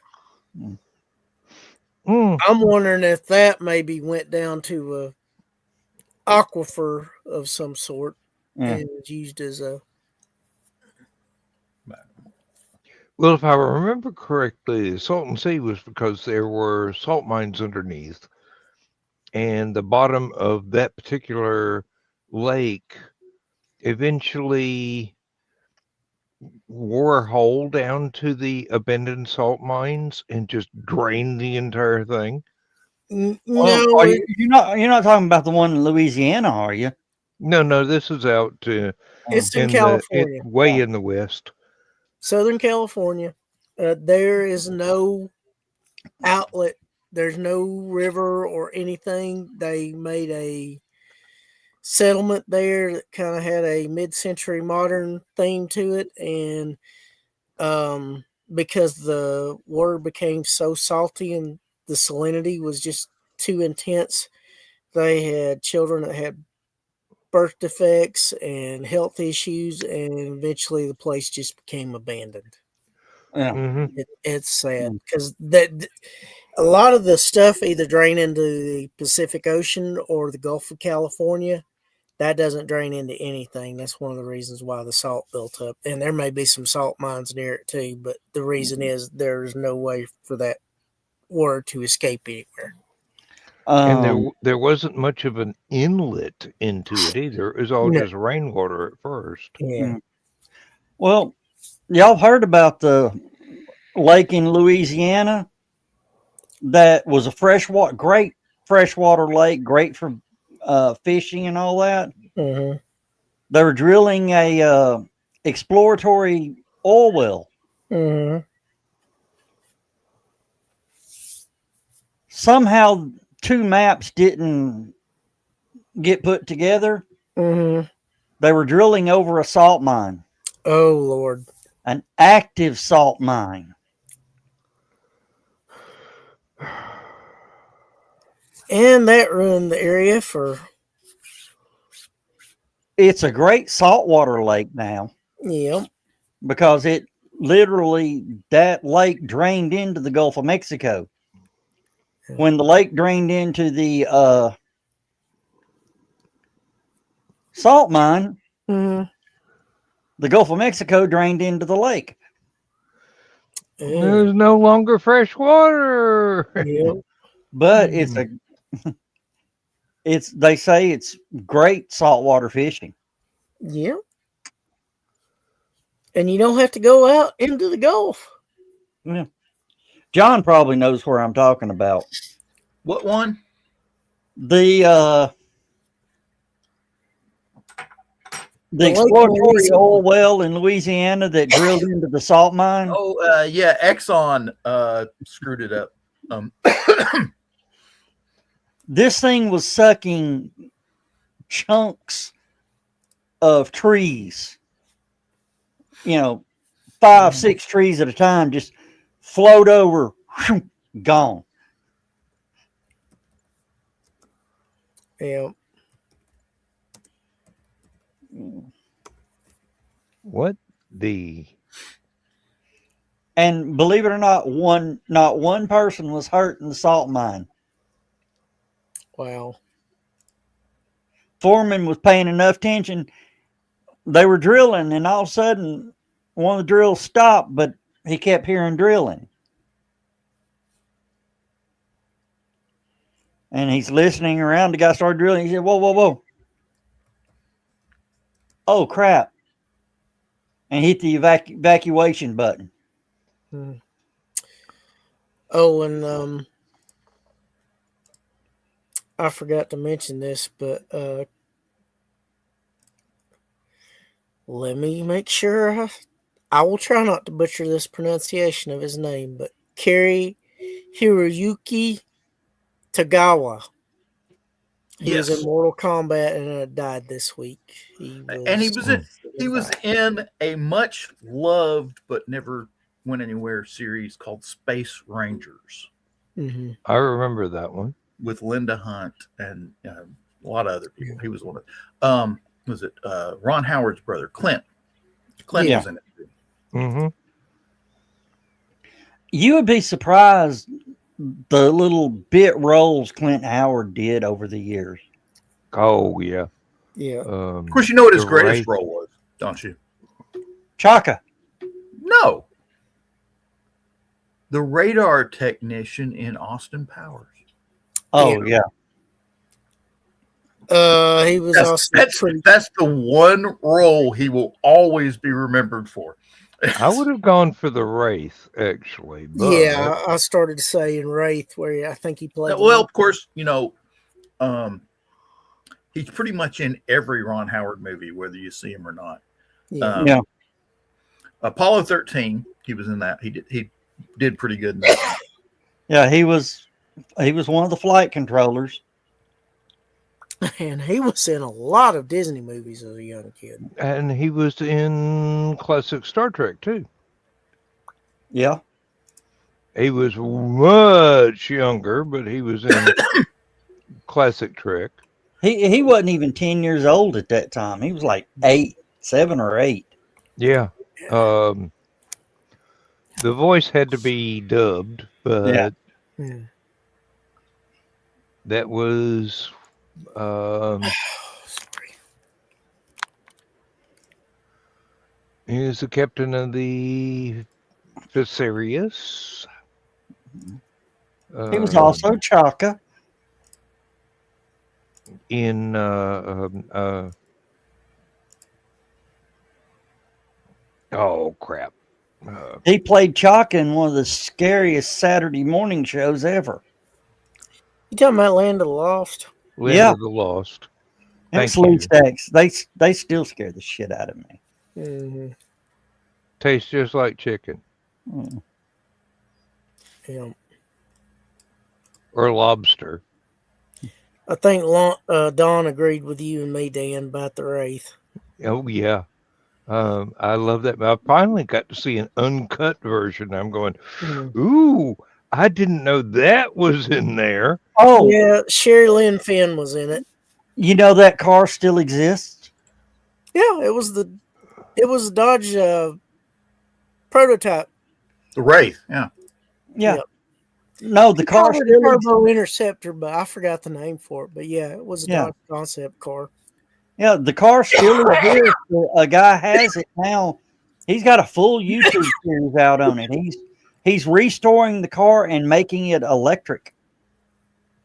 I'm wondering if that maybe went down to a aquifer of some sort and was used as a. Well, if I remember correctly, the Salton Sea was because there were salt mines underneath, and the bottom of that particular lake eventually wore a hole down to the abandoned salt mines and just drained the entire thing. No, you're not talking about the one in Louisiana, are you? No, this is out it's in California, way in the west. Southern California. There is no outlet. There's no river or anything. They made a settlement there that kind of had a mid-century modern theme to it, and because the water became so salty and the salinity was just too intense, they had children that had birth defects and health issues, and eventually the place just became abandoned. Yeah. It's sad because a lot of the stuff either drain into the Pacific Ocean or the Gulf of California. That doesn't drain into anything. That's one of the reasons why the salt built up. And there may be some salt mines near it too, but the reason is there's no way for that water to escape anywhere. And there wasn't much of an inlet into it either. It was all just rainwater at first. Yeah. Well, y'all heard about the lake in Louisiana that was a freshwater, great freshwater lake, great for fishing and all that. Mm-hmm. They were drilling a exploratory oil well. Mm-hmm. Somehow, two maps didn't get put together. Mm-hmm. They were drilling over a salt mine, Oh Lord. an active salt mine. And that ruined the area for It's a great saltwater lake now yep. because it literally, that lake drained into the Gulf of Mexico. When the lake drained into the salt mine, Mm-hmm. the Gulf of Mexico drained into the lake. There's no longer fresh water. Yep. But they say it's great saltwater fishing. Yep. And you don't have to go out into the Gulf. Yeah. John probably knows where I'm talking about. What one? The Lake exploratory Louisiana. oil well in Louisiana that drilled into the salt mine. Oh, yeah, Exxon screwed it up. This thing was sucking chunks of trees, 5, 6 trees at a time, just float over, gone. Yeah. What the? And believe it or not one person was hurt in the salt mine. Wow. Foreman was paying enough attention. They were drilling, and all of a sudden, one of the drills stopped, but he kept hearing drilling. And he's listening around. The guy started drilling. He said, whoa, whoa, whoa. Oh, crap. And hit the evacuation button. Hmm. Oh, and I forgot to mention this, but let me make sure I will try not to butcher this pronunciation of his name, but Kari Hiroyuki Tagawa. He was in Mortal Kombat and died this week. He was in a much loved but never went anywhere series called Space Rangers. Mm-hmm. I remember that one with Linda Hunt and a lot of other people. He was one of Ron Howard's brother, Clint. Clint was in it too. Mm-hmm. You would be surprised the little bit roles Clint Howard did over the years. Oh, yeah. Yeah. Of course, you know what his greatest role was, don't you? Chaka. No. The radar technician in Austin Powers. Oh, yeah. He was that's the one role he will always be remembered for. I would have gone for the Wraith, actually. But... Yeah, I started saying Wraith, where I think he played. Well, of course, he's pretty much in every Ron Howard movie, whether you see him or not. Yeah. Apollo 13, he was in that. He did pretty good in that. Yeah, he was one of the flight controllers. And he was in a lot of Disney movies as a young kid. And he was in classic Star Trek, too. Yeah. He was much younger, but he was in classic Trek. He wasn't even 10 years old at that time. He was like 7 or 8. Yeah. The voice had to be dubbed, but that was... he is the captain of the Fisarius. He was also Chaka in oh crap! He played Chaka in one of the scariest Saturday morning shows ever. You talking about Land of the Lost? Land Yeah. of the Lost. Them Thank sleeve you. stacks, they still scare the shit out of me. Mm-hmm. Tastes just like chicken Mm. Yeah. or lobster. I think Don agreed with you and me, Dan, about the Wraith. Oh yeah. I love that. I finally got to see an uncut version. I'm going, Mm. ooh, I didn't know that was in there. Oh, Yeah, Sherry Lynn Finn was in it. you know that car still exists? Yeah, it was the Dodge prototype. The Wraith. Yeah. Yeah. Yep. No, the They car called it a still exists. Turbo Interceptor, but I forgot the name for it. But yeah, it was a Yeah. Dodge concept car. Yeah, the car still exists. A guy has it now. He's got a full YouTube series out on it. He's restoring the car and making it electric,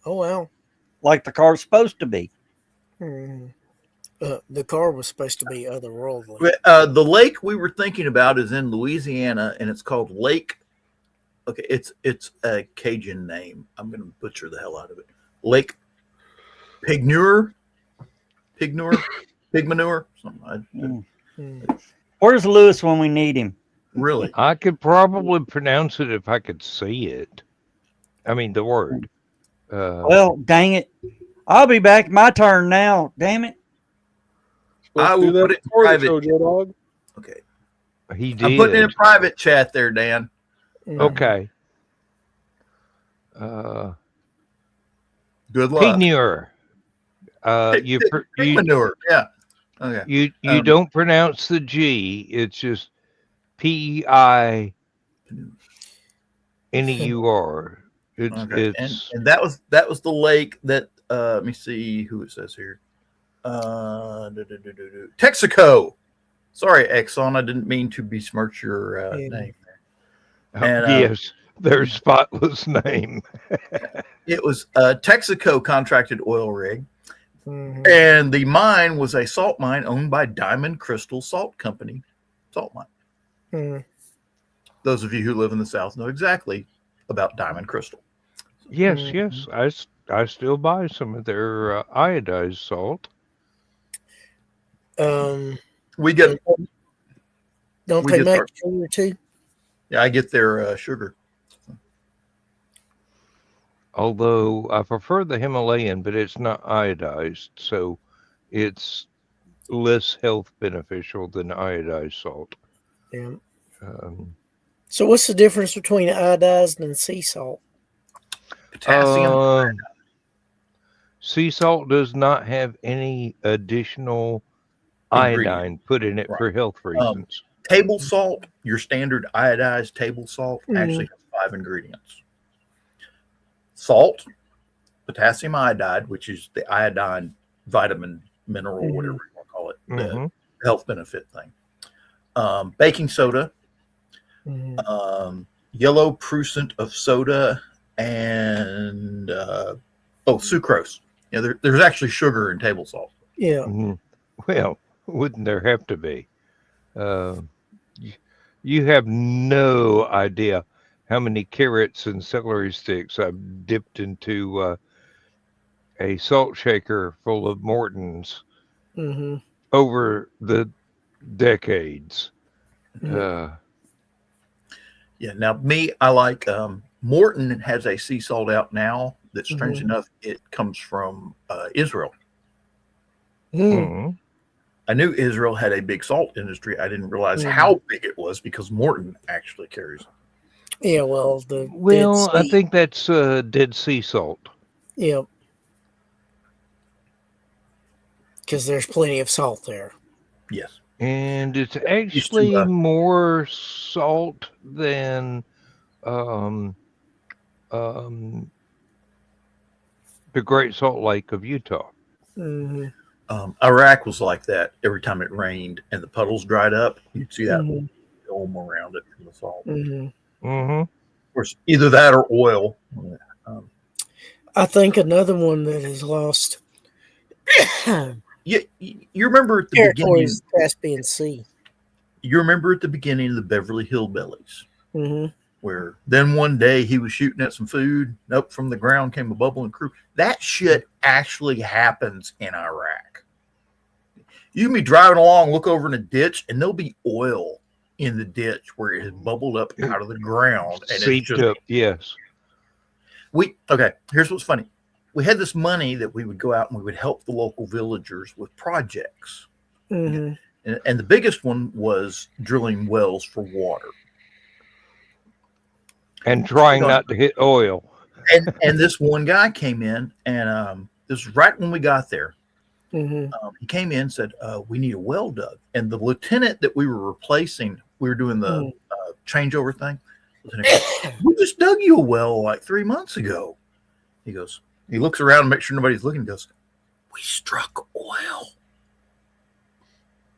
Oh wow. like the car's supposed to be. Hmm. The car was supposed to be otherworldly. The lake we were thinking about is in Louisiana, and it's called Lake. Okay, it's a Cajun name. I'm going to butcher the hell out of it. Lake Pigmanure, Pigmanure. Something. Mm. Where's Lewis when we need him? Really? I could probably pronounce it if I could see it. I mean, the word. Well, dang it. I'll be back. My turn now. Damn it. Supposed I to will do that put it in before the private. show, Joe Dog. Okay. He I'm putting it in did. private chat there, Dan. Mm. Okay. Good luck. Pignure. Pigmanure. Yeah. Okay. You don't pronounce the G. It's just Peineur. Okay. It's And that was the lake that let me see who it says here. Texaco. Sorry, Exxon. I didn't mean to besmirch your name. And, yes, their spotless name. It was a Texaco contracted oil rig. Mhm. And the mine was a salt mine owned by Diamond Crystal Salt Company. Salt mine. Mm. Those of you who live in the South know exactly about Diamond Crystal. Yes, Mhm. yes. I still buy some of their iodized salt. We get Don't we they get make our- sugar too? Yeah, I get their sugar. Although I prefer the Himalayan, but it's not iodized, so it's less health beneficial than iodized salt. Yeah. Um, So what's the difference between iodized and sea salt? Potassium. Sea salt does not have any additional Ingredient. iodine put in it Right. for health reasons. Table salt, your standard iodized table salt, actually has 5 ingredients. Salt, potassium iodide, which is the iodine vitamin, mineral, whatever you want to call it, the health benefit thing. Baking soda, yellow prucent of soda, and sucrose. Yeah, there's actually sugar in table salt. Yeah. Well, wouldn't there have to be? You have no idea how many carrots and celery sticks I've dipped into a salt shaker full of Morton's over the decades. Yeah. Now, me, I like Morton has a sea salt out now that, strange enough, it comes from Israel. I knew Israel had a big salt industry. I didn't realize how big it was because Morton actually carries it. Yeah, well, I think that's Dead Sea salt. Yeah. Because there's plenty of salt there. Yes. And it's actually more salt than the Great Salt Lake of Utah. Iraq was like that. Every time it rained and the puddles dried up, you'd see that film around it from the salt. Of course, either that or oil. I think another one that has lost. You remember at the beginning, Caspian Sea. You remember at the beginning of the Beverly Hillbillies. where then one day he was shooting at some food. Up from the ground came a bubbling crude. That shit actually happens in Iraq. You can be driving along, look over in a ditch, and there'll be oil in the ditch where it has bubbled up out of the ground. And Seeped up, yes. Okay, here's what's funny. We had this money that we would go out and we would help the local villagers with projects. Mm-hmm. And the biggest one was drilling wells for water. And trying not to hit oil. And this one guy came in, and this was right when we got there. Mm-hmm. He came in and said, we need a well dug. And the lieutenant that we were replacing, we were doing the changeover thing. We just dug you a well like 3 months ago. He goes, he looks around and makes sure nobody's looking. He goes, we struck oil.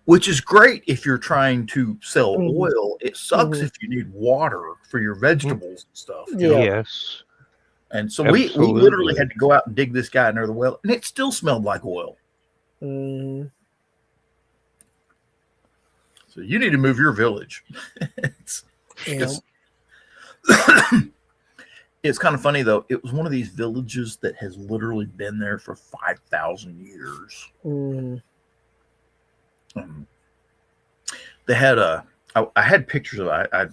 Which is great if you're trying to sell oil. It sucks if you need water for your vegetables and stuff. You know? Yes. And so we literally had to go out and dig this guy under the well, and it still smelled like oil. Mm-hmm. So you need to move your village. It's kind of funny, though. It was one of these villages that has literally been there for 5,000 years. Mm-hmm. They had I had pictures of it. I'd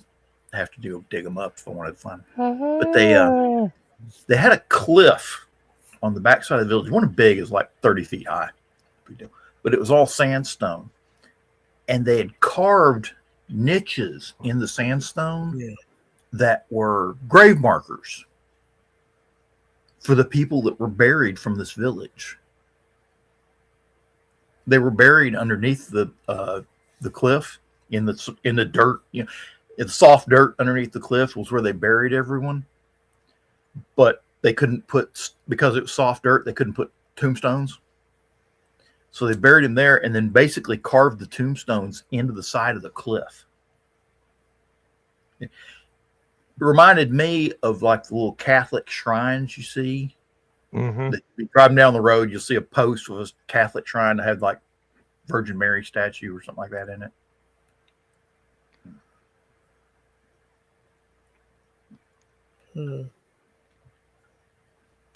have to dig them up if I wanted to find them. But they had a cliff on the backside of the village. One big is like 30 feet high. But it was all sandstone. And they had carved niches in the sandstone that were grave markers for the people that were buried from this village. They were buried underneath the cliff in the dirt. You know, the soft dirt underneath the cliff was where they buried everyone. But they couldn't put, because it was soft dirt, they couldn't put tombstones. So they buried him there and then basically carved the tombstones into the side of the cliff. It reminded me of like the little Catholic shrines you see. Mm-hmm. You drive down the road, you'll see a post with a Catholic shrine that had like Virgin Mary statue or something like that in it.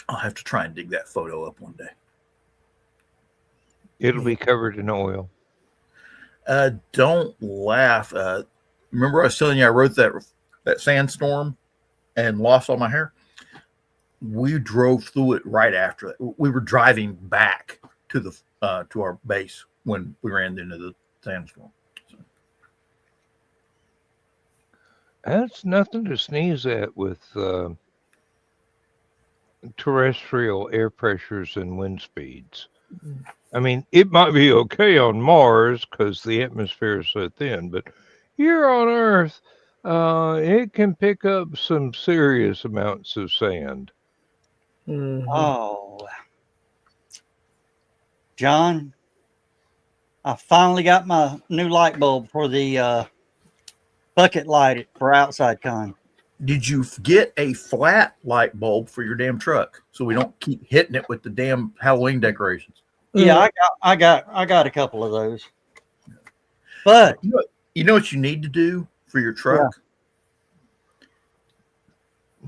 I'll have to try and dig that photo up one day. It'll be covered in oil. Don't laugh. Remember I was telling you I wrote that sandstorm and lost all my hair? We drove through it right after that. We were driving back to our base when we ran into the sandstorm. So. That's nothing to sneeze at with terrestrial air pressures and wind speeds. I mean, it might be okay on Mars because the atmosphere is so thin, but here on Earth, it can pick up some serious amounts of sand. Mm-hmm. Oh, John, I finally got my new light bulb for the bucket light for outside con. Did you get a flat light bulb for your damn truck so we don't keep hitting it with the damn Halloween decorations? Yeah, I got a couple of those. But you know what you need to do for your truck? Yeah.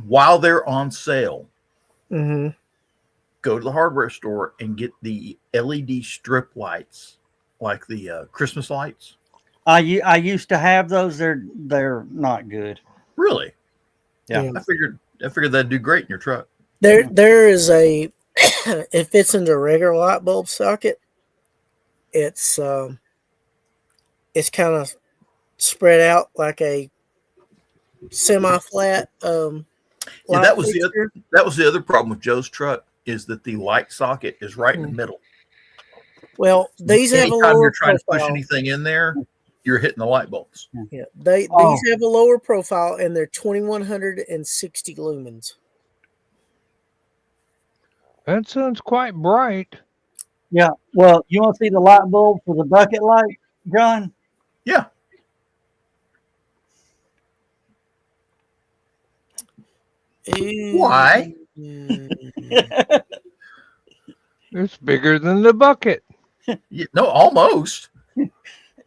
While they're on sale, go to the hardware store and get the LED strip lights, like the Christmas lights. I used to have those. They're not good. Really? Yeah. I figured that'd do great in your truck. There is a it fits into a regular light bulb socket. It's kind of spread out like a semi-flat. That was the other problem with Joe's truck, is that the light socket is right in the middle. Well, these have a lower you're trying profile. to push anything in there, you're hitting the light bulbs. Yeah, these have a lower profile, and they're 2160 lumens. That sounds quite bright. Yeah. Well, you want to see the light bulb for the bucket light, John? Yeah. Why? It's bigger than the bucket. No, almost.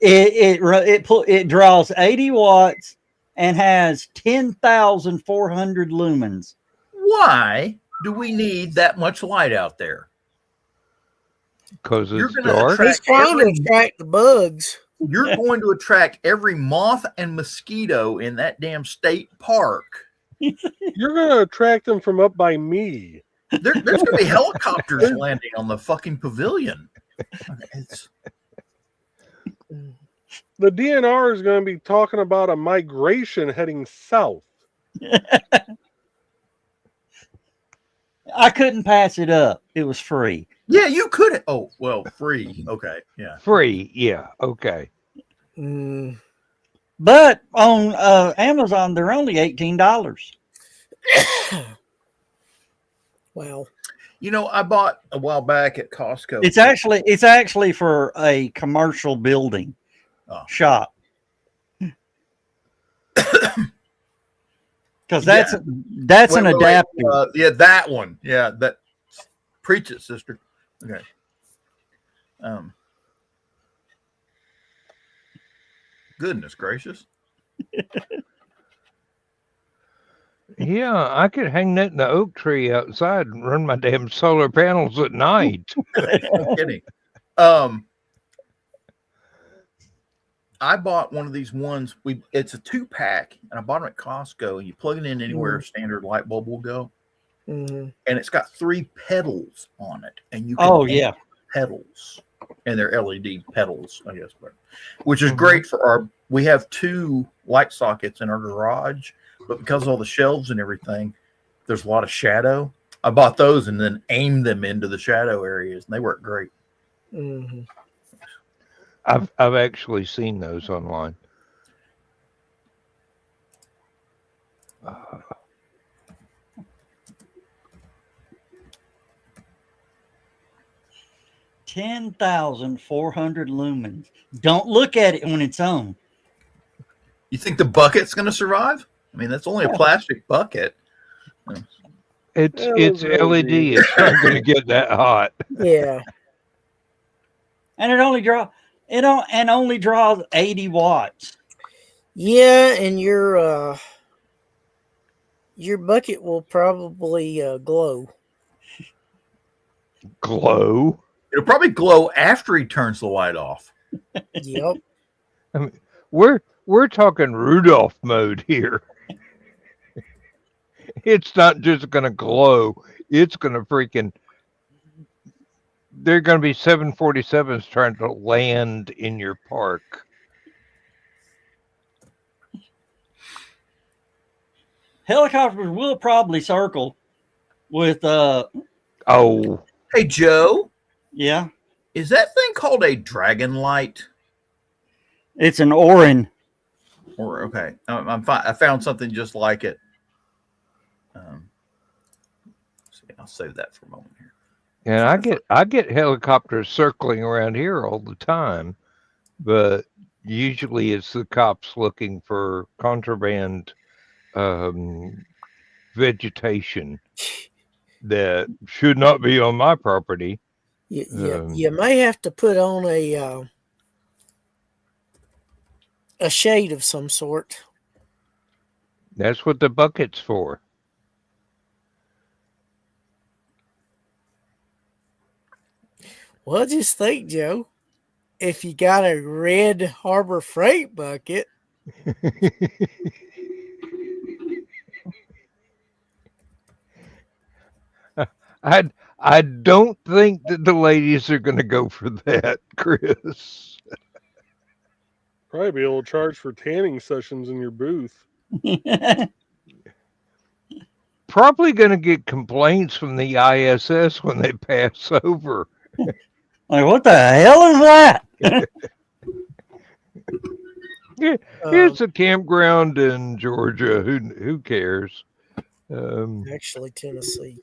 It draws 80 watts and has 10,400 lumens. Why do we need that much light out there? Because You're it's gonna dark. attract He's trying to every- attract the bugs. You're going to attract every moth and mosquito in that damn state park. You're going to attract them from up by me. There's going to be helicopters landing on the fucking pavilion. It's, The DNR is going to be talking about a migration heading south. I couldn't pass it up. It was free. yeah, you could. Oh, well, free. Okay, yeah. Free. Yeah. Okay. Mm. But on Amazon, they're only $18. Well, You know, I bought a while back at Costco. It's actually for a commercial building shop. Because that's an adapter. Yeah, that one. Yeah, that. Preach it, sister. Okay. Goodness gracious. Yeah, I could hang that in the oak tree outside and run my damn solar panels at night. I'm kidding. I bought one of these ones. It's a 2-pack, and I bought them at Costco. And you plug it in anywhere a standard light bulb will go, mm-hmm. and it's got 3 pedals on it, and you can pedals, and they're LED pedals, I guess, which is great for our. We have 2 light sockets in our garage, but because of all the shelves and everything, there's a lot of shadow. I bought those and then aimed them into the shadow areas, and they work great. Mm-hmm. I've actually seen those online. $10,400 lumens. Don't look at it when it's on. You think the bucket's going to survive? I mean, that's only a plastic bucket. It's LED. It's not going to get that hot. Yeah. And it only draws 80 watts. Yeah, and your bucket will probably glow. Glow? It'll probably glow after he turns the light off. Yep. I mean, we're talking Rudolph mode here. It's not just going to glow. It's going to freaking. There are going to be 747s trying to land in your park. Helicopters will probably circle with Oh. Hey, Joe. Yeah. Is that thing called a dragon light? It's an Orin. Or okay, I'm fine. I found something just like it. I'll save that for a moment here. And I get helicopters circling around here all the time, but usually it's the cops looking for contraband vegetation that should not be on my property. You may have to put on a shade of some sort. That's what the bucket's for. Well, just think, Joe, if you got a red Harbor Freight bucket. I don't think that the ladies are going to go for that, Chris. Probably be able to charge for tanning sessions in your booth. Probably going to get complaints from the ISS when they pass over. Like, what the hell is that? Yeah, here's a campground in Georgia. Who cares? Actually, Tennessee.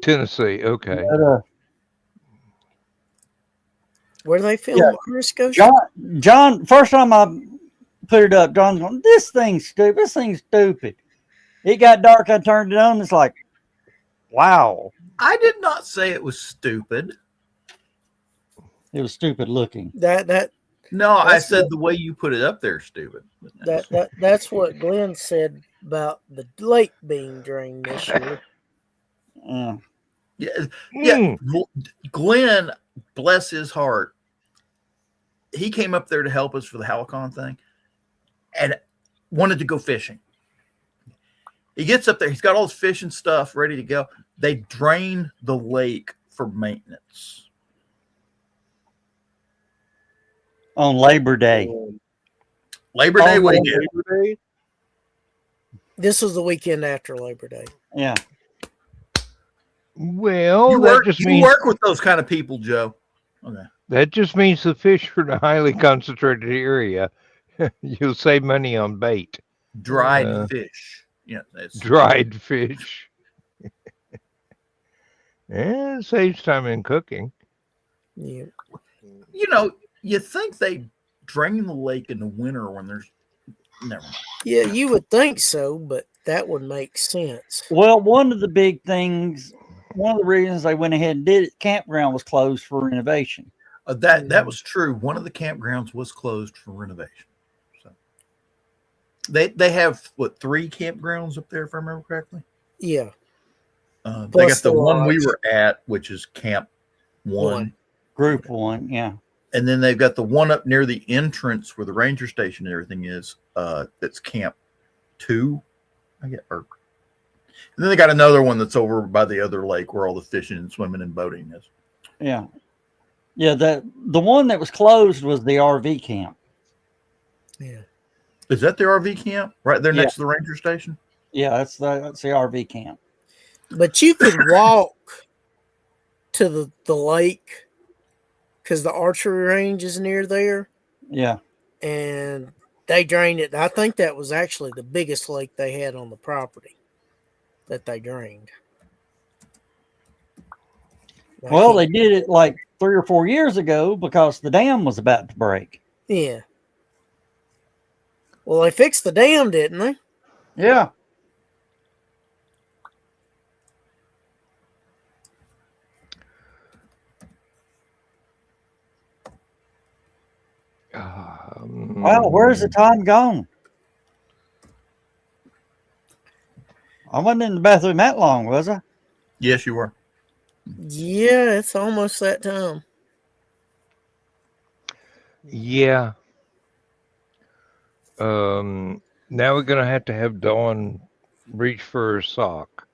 Tennessee, okay. Where do they film Chris goes? John, first time I put it up, John's going, this thing's stupid. This thing's stupid. It got dark. I turned it on. It's like, wow. I did not say it was stupid. It was stupid looking. That No, I That's said what- the way you put it up there, stupid. That's what Glenn said about the lake being drained this year. Yeah. Yeah. Glenn, bless his heart, he came up there to help us for the Halicon thing and wanted to go fishing. He gets up there, he's got all his fishing stuff ready to go. They drain the lake for maintenance On Labor Day. Labor Day. Oh, What he Labor did. Labor Day? This was the weekend after Labor Day. Yeah. Well, You that just means work with those kind of people, Joe. Okay. that just means the fish are in a highly concentrated area. You'll save money on bait. Dried fish. Yeah, that's Dried fish. Yeah, it saves time in cooking. Yeah. you know, you think they drain the lake in the winter when there's never mind. Yeah, you would think so, but that would make sense. Well, one of the big things, one of the reasons they went ahead and did it, campground was closed for renovation. That was true. One of the campgrounds was closed for renovation. So they have what 3 campgrounds up there, if I remember correctly. Yeah. They Plus got the the one we lodge. were at, which is Camp 1. Group 1, yeah. And then they've got the one up near the entrance where the ranger station and everything is. That's Camp 2, I get. And then they got another one that's over by the other lake where all the fishing and swimming and boating is. Yeah. Yeah, the one that was closed was the RV camp. Yeah. Is that the RV camp right there Yeah. next to the ranger station? Yeah, that's the RV camp. But you could walk to the lake because the archery range is near there, Yeah. and they drained it. I think that was actually the biggest lake they had on the property that they drained. Well, they did it like 3 or 4 years ago because the dam was about to break. Yeah. Well, they fixed the dam, didn't they? Yeah. Well, where's the time gone? I wasn't in the bathroom that long, was I? Yes, you were. Yeah, it's almost that time. Yeah. Now we're gonna have to have Dawn reach for her sock.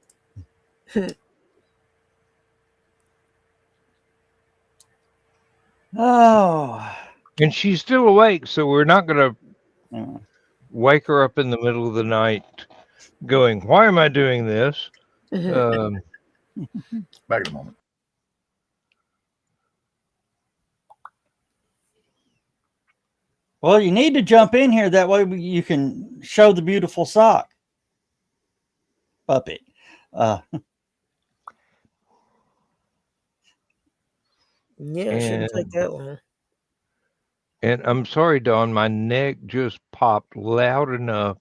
Oh. And she's still awake, so we're not gonna Yeah. wake her up in the middle of the night going, why am I doing this? Back in a moment. Well, you need to jump in here. That way you can show the beautiful sock. Puppet. Yeah, it shouldn't take that long. And I'm sorry, Dawn, my neck just popped loud enough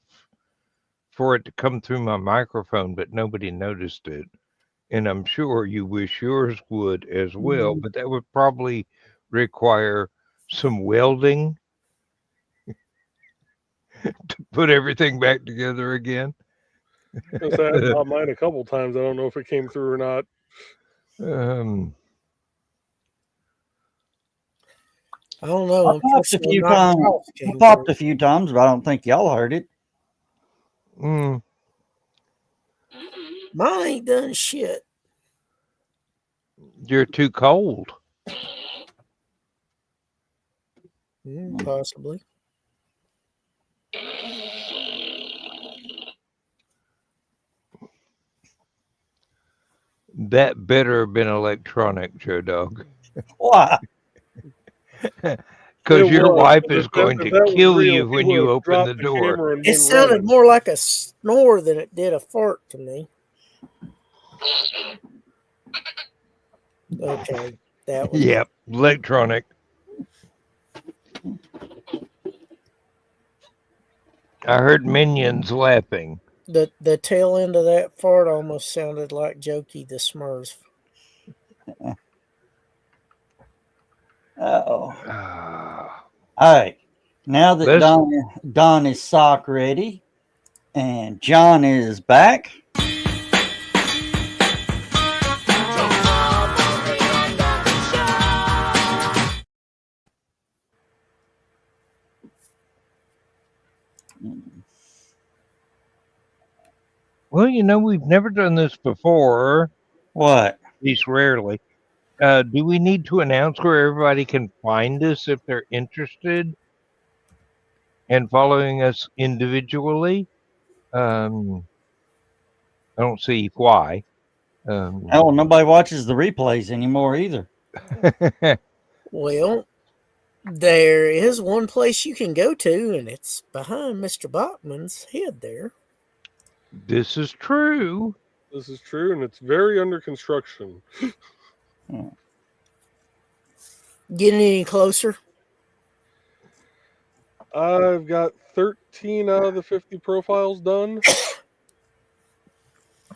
for it to come through my microphone, but nobody noticed it. And I'm sure you wish yours would as well, but that would probably require some welding to put everything back together again. I've thought mine a couple times. I don't know if it came through or not. I don't know. I popped a few times. I popped a few times, but I don't think y'all heard it. Mine ain't done shit. You're too cold. Possibly. That better have been electronic, Joe Dog. Why? Because your wife is If going that to was kill real, you he when would you have open dropped the door. camera and It been sounded running. more like a snore than it did a fart to me. Okay, that was Yep, electronic. I heard minions laughing. the tail end of that fart almost sounded like Jokey the Smurf. Oh. Ah, All right. Now that Let's- Don is sock ready and John is back. Well, we've never done this before, What? at least rarely. Do we need to announce where everybody can find us if they're interested in following us individually? I don't see why. Oh, nobody watches the replays anymore either. Well, there is one place you can go to, and it's behind Mr. Bachman's head there. This is true. This is true, and it's very under construction. Getting any closer? I've got 13 out of the 50 profiles done.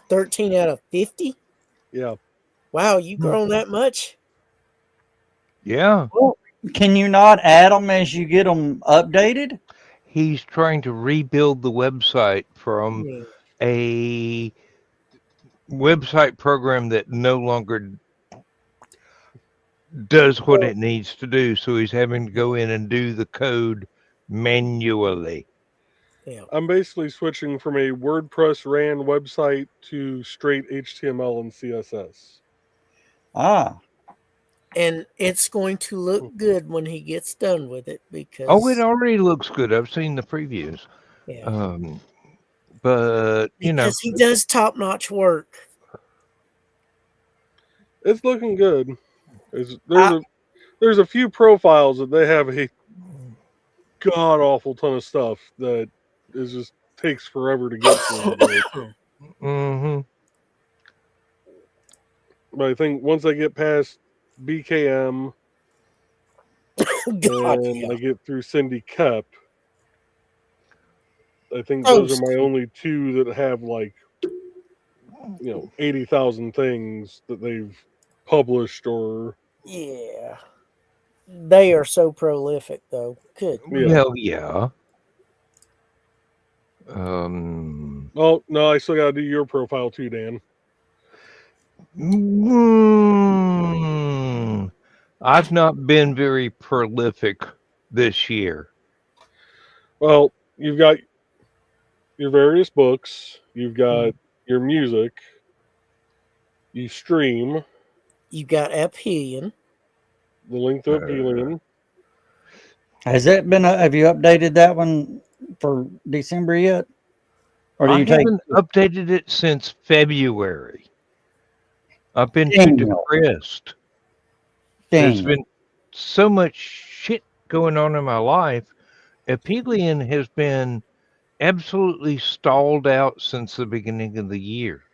13 out of 50? Yeah. Wow, you grown that much? Yeah. Can you not add them as you get them updated? He's trying to rebuild the website from Yeah. a website program that no longer does what it needs to do. So he's having to go in and do the code manually. Yeah. I'm basically switching from a WordPress ran website to straight HTML and CSS. Ah, And it's going to look good when he gets done with it because Oh, it already looks good. I've seen the previews. yeah. But Because he does top-notch work. It's looking good. There's a few profiles that they have a god awful ton of stuff that is just takes forever to get through. But I think once I get past BKM God, and yeah. I get through Cindy Kep, I think those are my only two that have 80,000 things that they've published or. Yeah. They are so prolific, though. Good. Well, yeah. Oh no, I still gotta do your profile too, Dan. I've not been very prolific this year. Well, you've got your various books, you've got your music, you stream, You got Aphelion. the link to Aphelion. has that been? Have you updated that one for December yet? Or do I you take? haven't updated it since February. I've been too Daniel. depressed. There's Daniel. been so much shit going on in my life. Aphelion has been absolutely stalled out since the beginning of the year.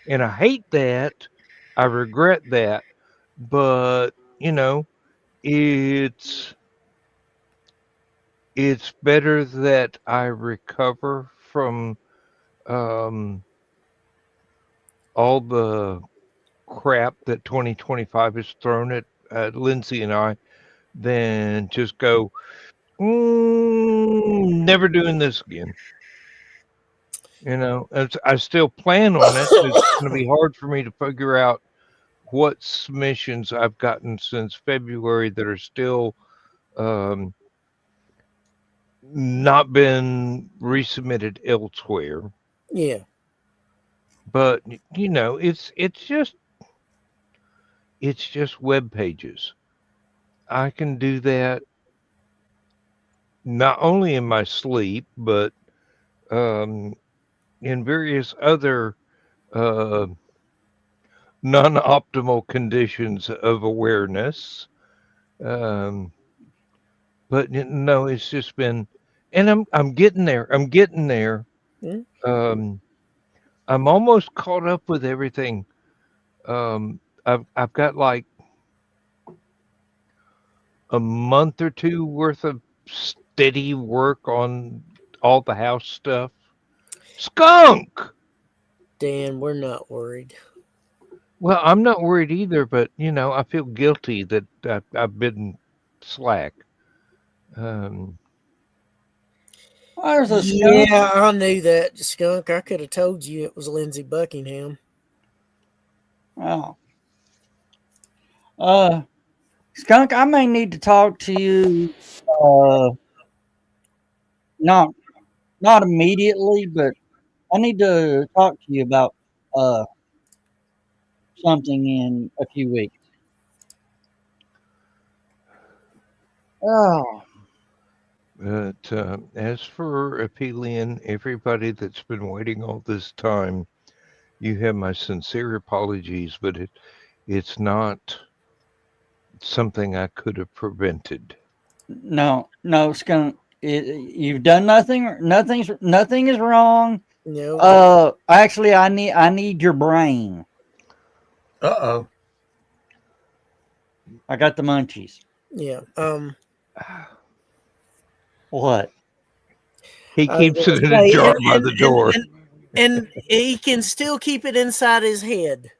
And I hate that. I regret that. But, it's better that I recover from all the crap that 2025 has thrown at Lindsay and I than just go, never doing this again. I still plan on it. It's going to be hard for me to figure out what submissions I've gotten since February that are still not been resubmitted elsewhere. Yeah. But it's just web pages. I can do that not only in my sleep, but in various other non-optimal conditions of awareness. But it's just been, and I'm getting there. I'm getting there. I'm almost caught up with everything. I've got like a month or two worth of steady work on all the house stuff. Skunk! Dan, we're not worried. Well, I'm not worried either, but I feel guilty that I've been slack. There's a skunk. Yeah, I knew that, Skunk. I could have told you it was Lindsey Buckingham. Oh. Skunk, I may need to talk to you. Not not immediately, but I need to talk to you about something in a few weeks. Oh, But as for appealing everybody that's been waiting all this time, you have my sincere apologies, but it's not something I could have prevented. no, Skunk. You've done nothing. Nothing is wrong. No. Actually, I need your brain. Uh-oh. I got the munchies. Yeah. What? He I was keeps gonna it in a say, jar by the door. and he can still keep it inside his head.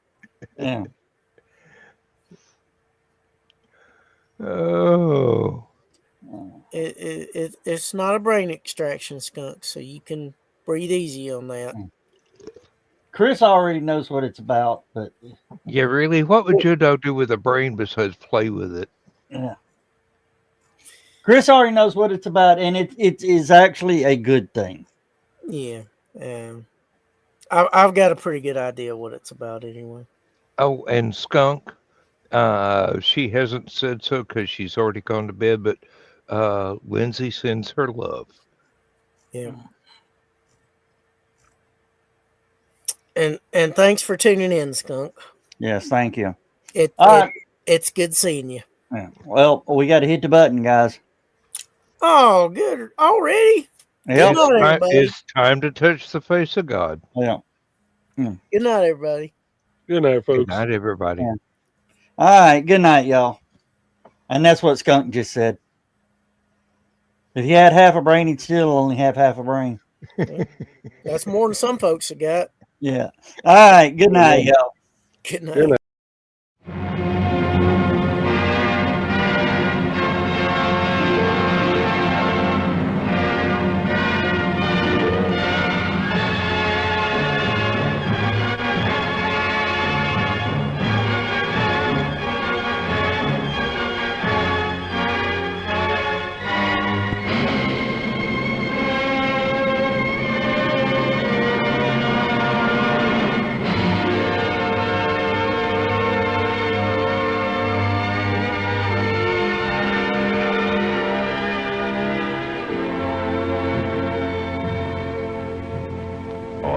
Yeah. Oh. It's not a brain extraction, Skunk, so you can breathe easy on that. Chris already knows what it's about, but Yeah, really? What would you do with a brain besides play with it? yeah. Chris already knows what it's about, and it is actually a good thing. Yeah. I've got a pretty good idea what it's about anyway. Oh, and Skunk, she hasn't said so because she's already gone to bed, but Lindsay sends her love. Yeah. And thanks for tuning in, Skunk. Yes, thank you. It's good seeing you. Yeah. Well, we got to hit the button, guys. Oh, good. Already? Yep. Good night, everybody. It's time to touch the face of God. Yeah. Good night, everybody. Good night, folks. Good night, everybody. Yeah. All right. Good night, y'all. And that's what Skunk just said. If he had half a brain, he'd still only have half a brain. That's more than some folks have got. Yeah. All right. Good night, y'all. Good night. Good night.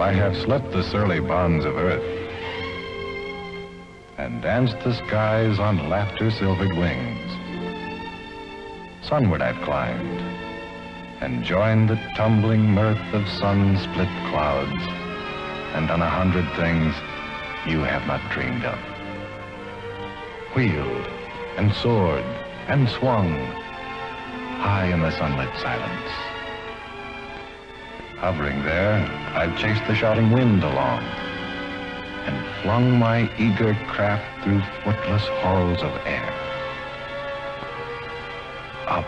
I have slept the surly bonds of earth and danced the skies on laughter-silvered wings. Sunward I've climbed and joined the tumbling mirth of sun-split clouds and done 100 things you have not dreamed of. Wheeled and soared and swung high in the sunlit silence. Hovering there, I've chased the shouting wind along and flung my eager craft through footless halls of air. Up,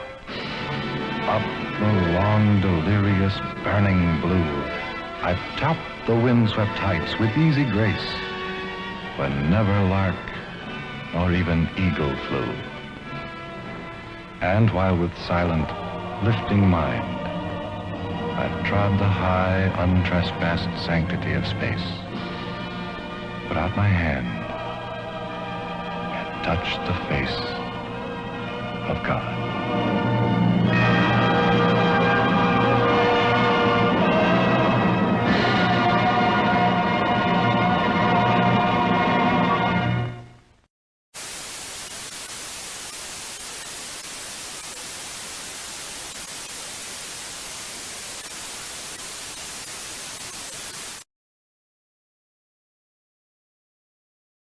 up the long, delirious, burning blue, I've topped the windswept heights with easy grace, when never lark nor even eagle flew. And while with silent, lifting mind, I've trod the high, untrespassed sanctity of space, put out my hand, and touched the face of God.